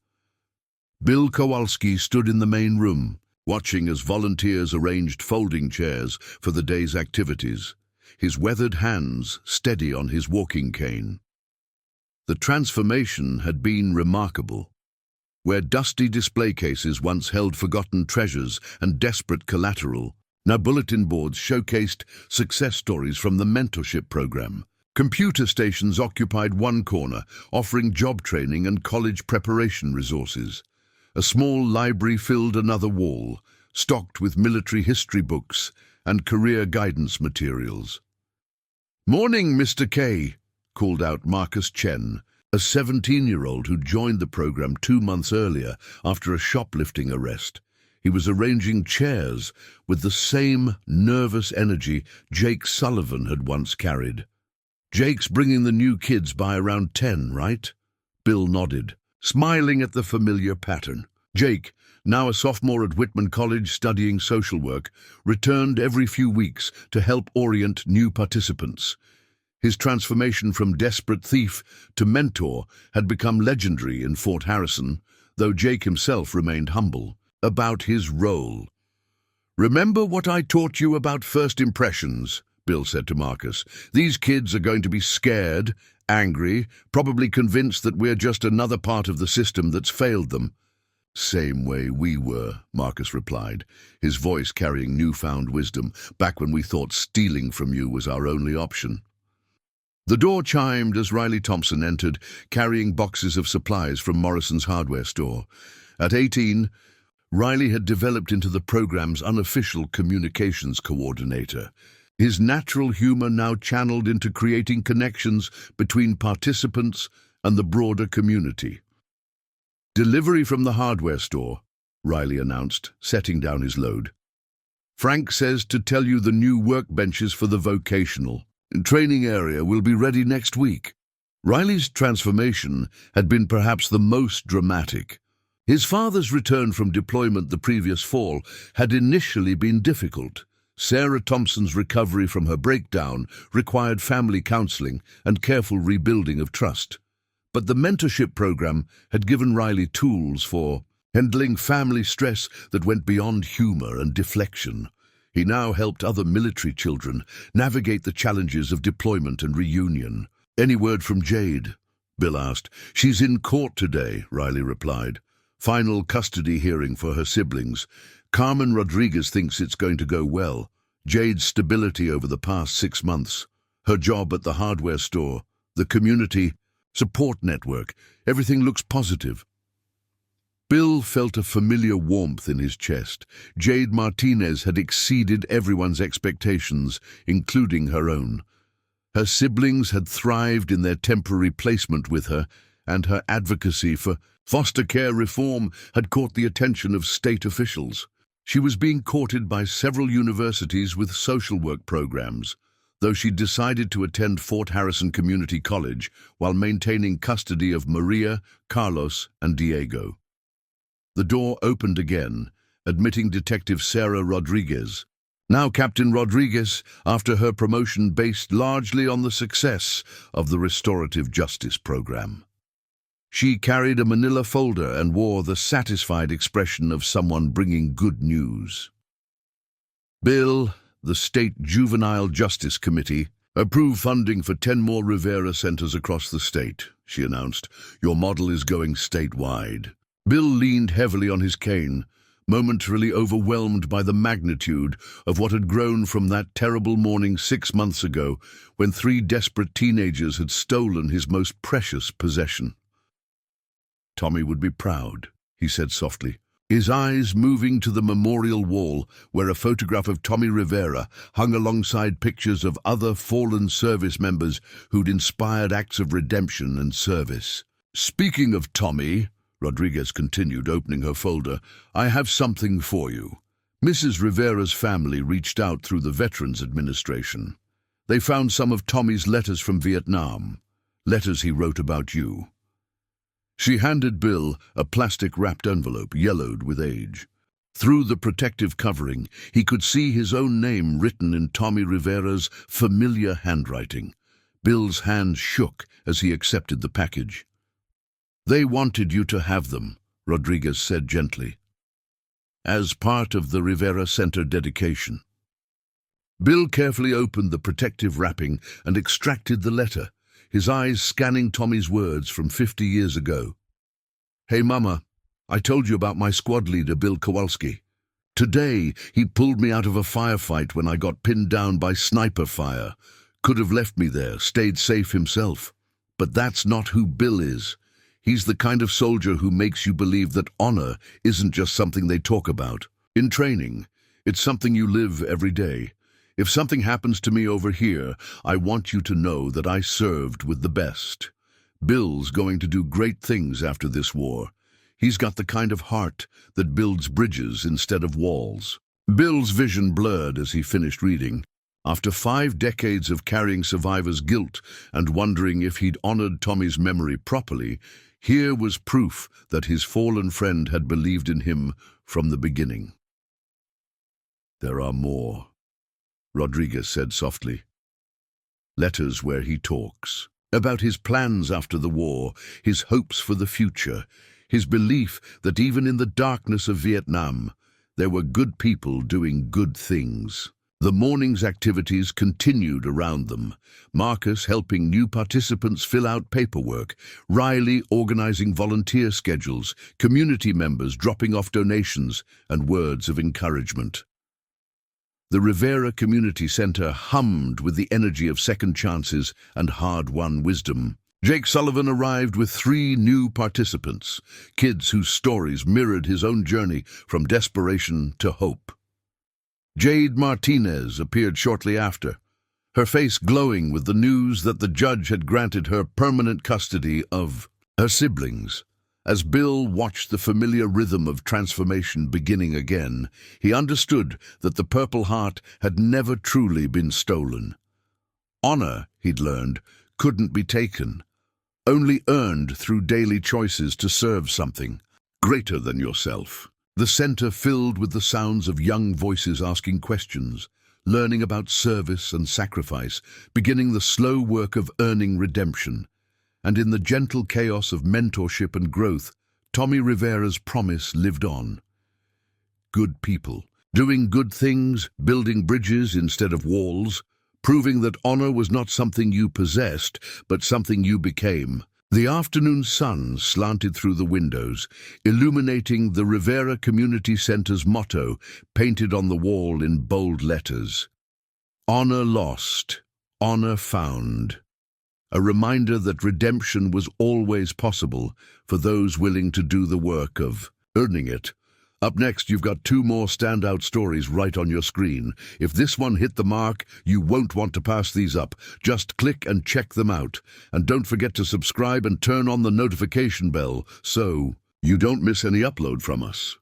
Bill Kowalski stood in the main room, watching as volunteers arranged folding chairs for the day's activities, his weathered hands steady on his walking cane. The transformation had been remarkable. Where dusty display cases once held forgotten treasures and desperate collateral, now bulletin boards showcased success stories from the mentorship program. Computer stations occupied one corner, offering job training and college preparation resources. A small library filled another wall, stocked with military history books and career guidance materials. "Morning, Mr. K," called out Marcus Chen, a 17-year-old who joined the program 2 months earlier after a shoplifting arrest. He was arranging chairs with the same nervous energy Jake Sullivan had once carried. "Jake's bringing the new kids by around 10, right?" Bill nodded, smiling at the familiar pattern. Jake, now a sophomore at Whitman College studying social work, returned every few weeks to help orient new participants. His transformation from desperate thief to mentor had become legendary in Fort Harrison, though Jake himself remained humble about his role. "Remember what I taught you about first impressions," Bill said to Marcus. "These kids are going to be scared, angry, probably convinced that we're just another part of the system that's failed them." "Same way we were," Marcus replied, his voice carrying newfound wisdom, "back when we thought stealing from you was our only option." The door chimed as Riley Thompson entered, carrying boxes of supplies from Morrison's hardware store. At 18, Riley had developed into the program's unofficial communications coordinator, his natural humor now channeled into creating connections between participants and the broader community. "Delivery from the hardware store," Riley announced, setting down his load. "Frank says to tell you the new workbenches for the vocational training area will be ready next week." Riley's transformation had been perhaps the most dramatic. His father's return from deployment the previous fall had initially been difficult. Sarah Thompson's recovery from her breakdown required family counseling and careful rebuilding of trust. But the mentorship program had given Riley tools for handling family stress that went beyond humor and deflection. He now helped other military children navigate the challenges of deployment and reunion. "Any word from Jade?" Bill asked. "She's in court today," Riley replied. "Final custody hearing for her siblings. Carmen Rodriguez thinks it's going to go well. Jade's stability over the past 6 months, her job at the hardware store, the community support network, everything looks positive." Bill felt a familiar warmth in his chest. Jade Martinez had exceeded everyone's expectations, including her own. Her siblings had thrived in their temporary placement with her, and her advocacy for foster care reform had caught the attention of state officials. She was being courted by several universities with social work programs, though she decided to attend Fort Harrison Community College while maintaining custody of Maria, Carlos, and Diego. The door opened again, admitting Detective Sarah Rodriguez. Now Captain Rodriguez, after her promotion based largely on the success of the restorative justice program. She carried a manila folder and wore the satisfied expression of someone bringing good news. "Bill, the State Juvenile Justice Committee, approved funding for 10 more Rivera centers across the state," she announced. "Your model is going statewide." Bill leaned heavily on his cane, momentarily overwhelmed by the magnitude of what had grown from that terrible morning 6 months ago when 3 desperate teenagers had stolen his most precious possession. "Tommy would be proud," he said softly, his eyes moving to the memorial wall where a photograph of Tommy Rivera hung alongside pictures of other fallen service members who'd inspired acts of redemption and service. "Speaking of Tommy," Rodriguez continued, opening her folder, "I have something for you. Mrs. Rivera's family reached out through the Veterans Administration. They found some of Tommy's letters from Vietnam, letters he wrote about you." She handed Bill a plastic-wrapped envelope, yellowed with age. Through the protective covering, he could see his own name written in Tommy Rivera's familiar handwriting. Bill's hand shook as he accepted the package. "They wanted you to have them," Rodriguez said gently, "as part of the Rivera Center dedication." Bill carefully opened the protective wrapping and extracted the letter, his eyes scanning Tommy's words from 50 years ago. "Hey, Mama, I told you about my squad leader, Bill Kowalski. Today, he pulled me out of a firefight when I got pinned down by sniper fire. Could have left me there, stayed safe himself. But that's not who Bill is. He's the kind of soldier who makes you believe that honor isn't just something they talk about. In training, it's something you live every day. If something happens to me over here, I want you to know that I served with the best. Bill's going to do great things after this war. He's got the kind of heart that builds bridges instead of walls." Bill's vision blurred as he finished reading. After 5 decades of carrying survivors' guilt and wondering if he'd honored Tommy's memory properly, here was proof that his fallen friend had believed in him from the beginning. "There are more," Rodriguez said softly. letters where he talks about his plans after the war, his hopes for the future, his belief that even in the darkness of Vietnam, there were good people doing good things. The morning's activities continued around them, Marcus helping new participants fill out paperwork, Riley organizing volunteer schedules, community members dropping off donations and words of encouragement. The Rivera Community Center hummed with the energy of second chances and hard-won wisdom. Jake Sullivan arrived with 3 new participants, kids whose stories mirrored his own journey from desperation to hope. Jade Martinez appeared shortly after, her face glowing with the news that the judge had granted her permanent custody of her siblings. As Bill watched the familiar rhythm of transformation beginning again, he understood that the Purple Heart had never truly been stolen. Honor, he'd learned, couldn't be taken, only earned through daily choices to serve something greater than yourself. The center filled with the sounds of young voices asking questions, learning about service and sacrifice, beginning the slow work of earning redemption. And in the gentle chaos of mentorship and growth, Tommy Rivera's promise lived on. Good people, doing good things, building bridges instead of walls, proving that honor was not something you possessed, but something you became. The afternoon sun slanted through the windows, illuminating the Rivera Community Center's motto, painted on the wall in bold letters. Honor lost, honor found. A reminder that redemption was always possible for those willing to do the work of earning it. Up next, you've got 2 more standout stories right on your screen. If this one hit the mark, you won't want to pass these up. Just click and check them out. And don't forget to subscribe and turn on the notification bell so you don't miss any upload from us.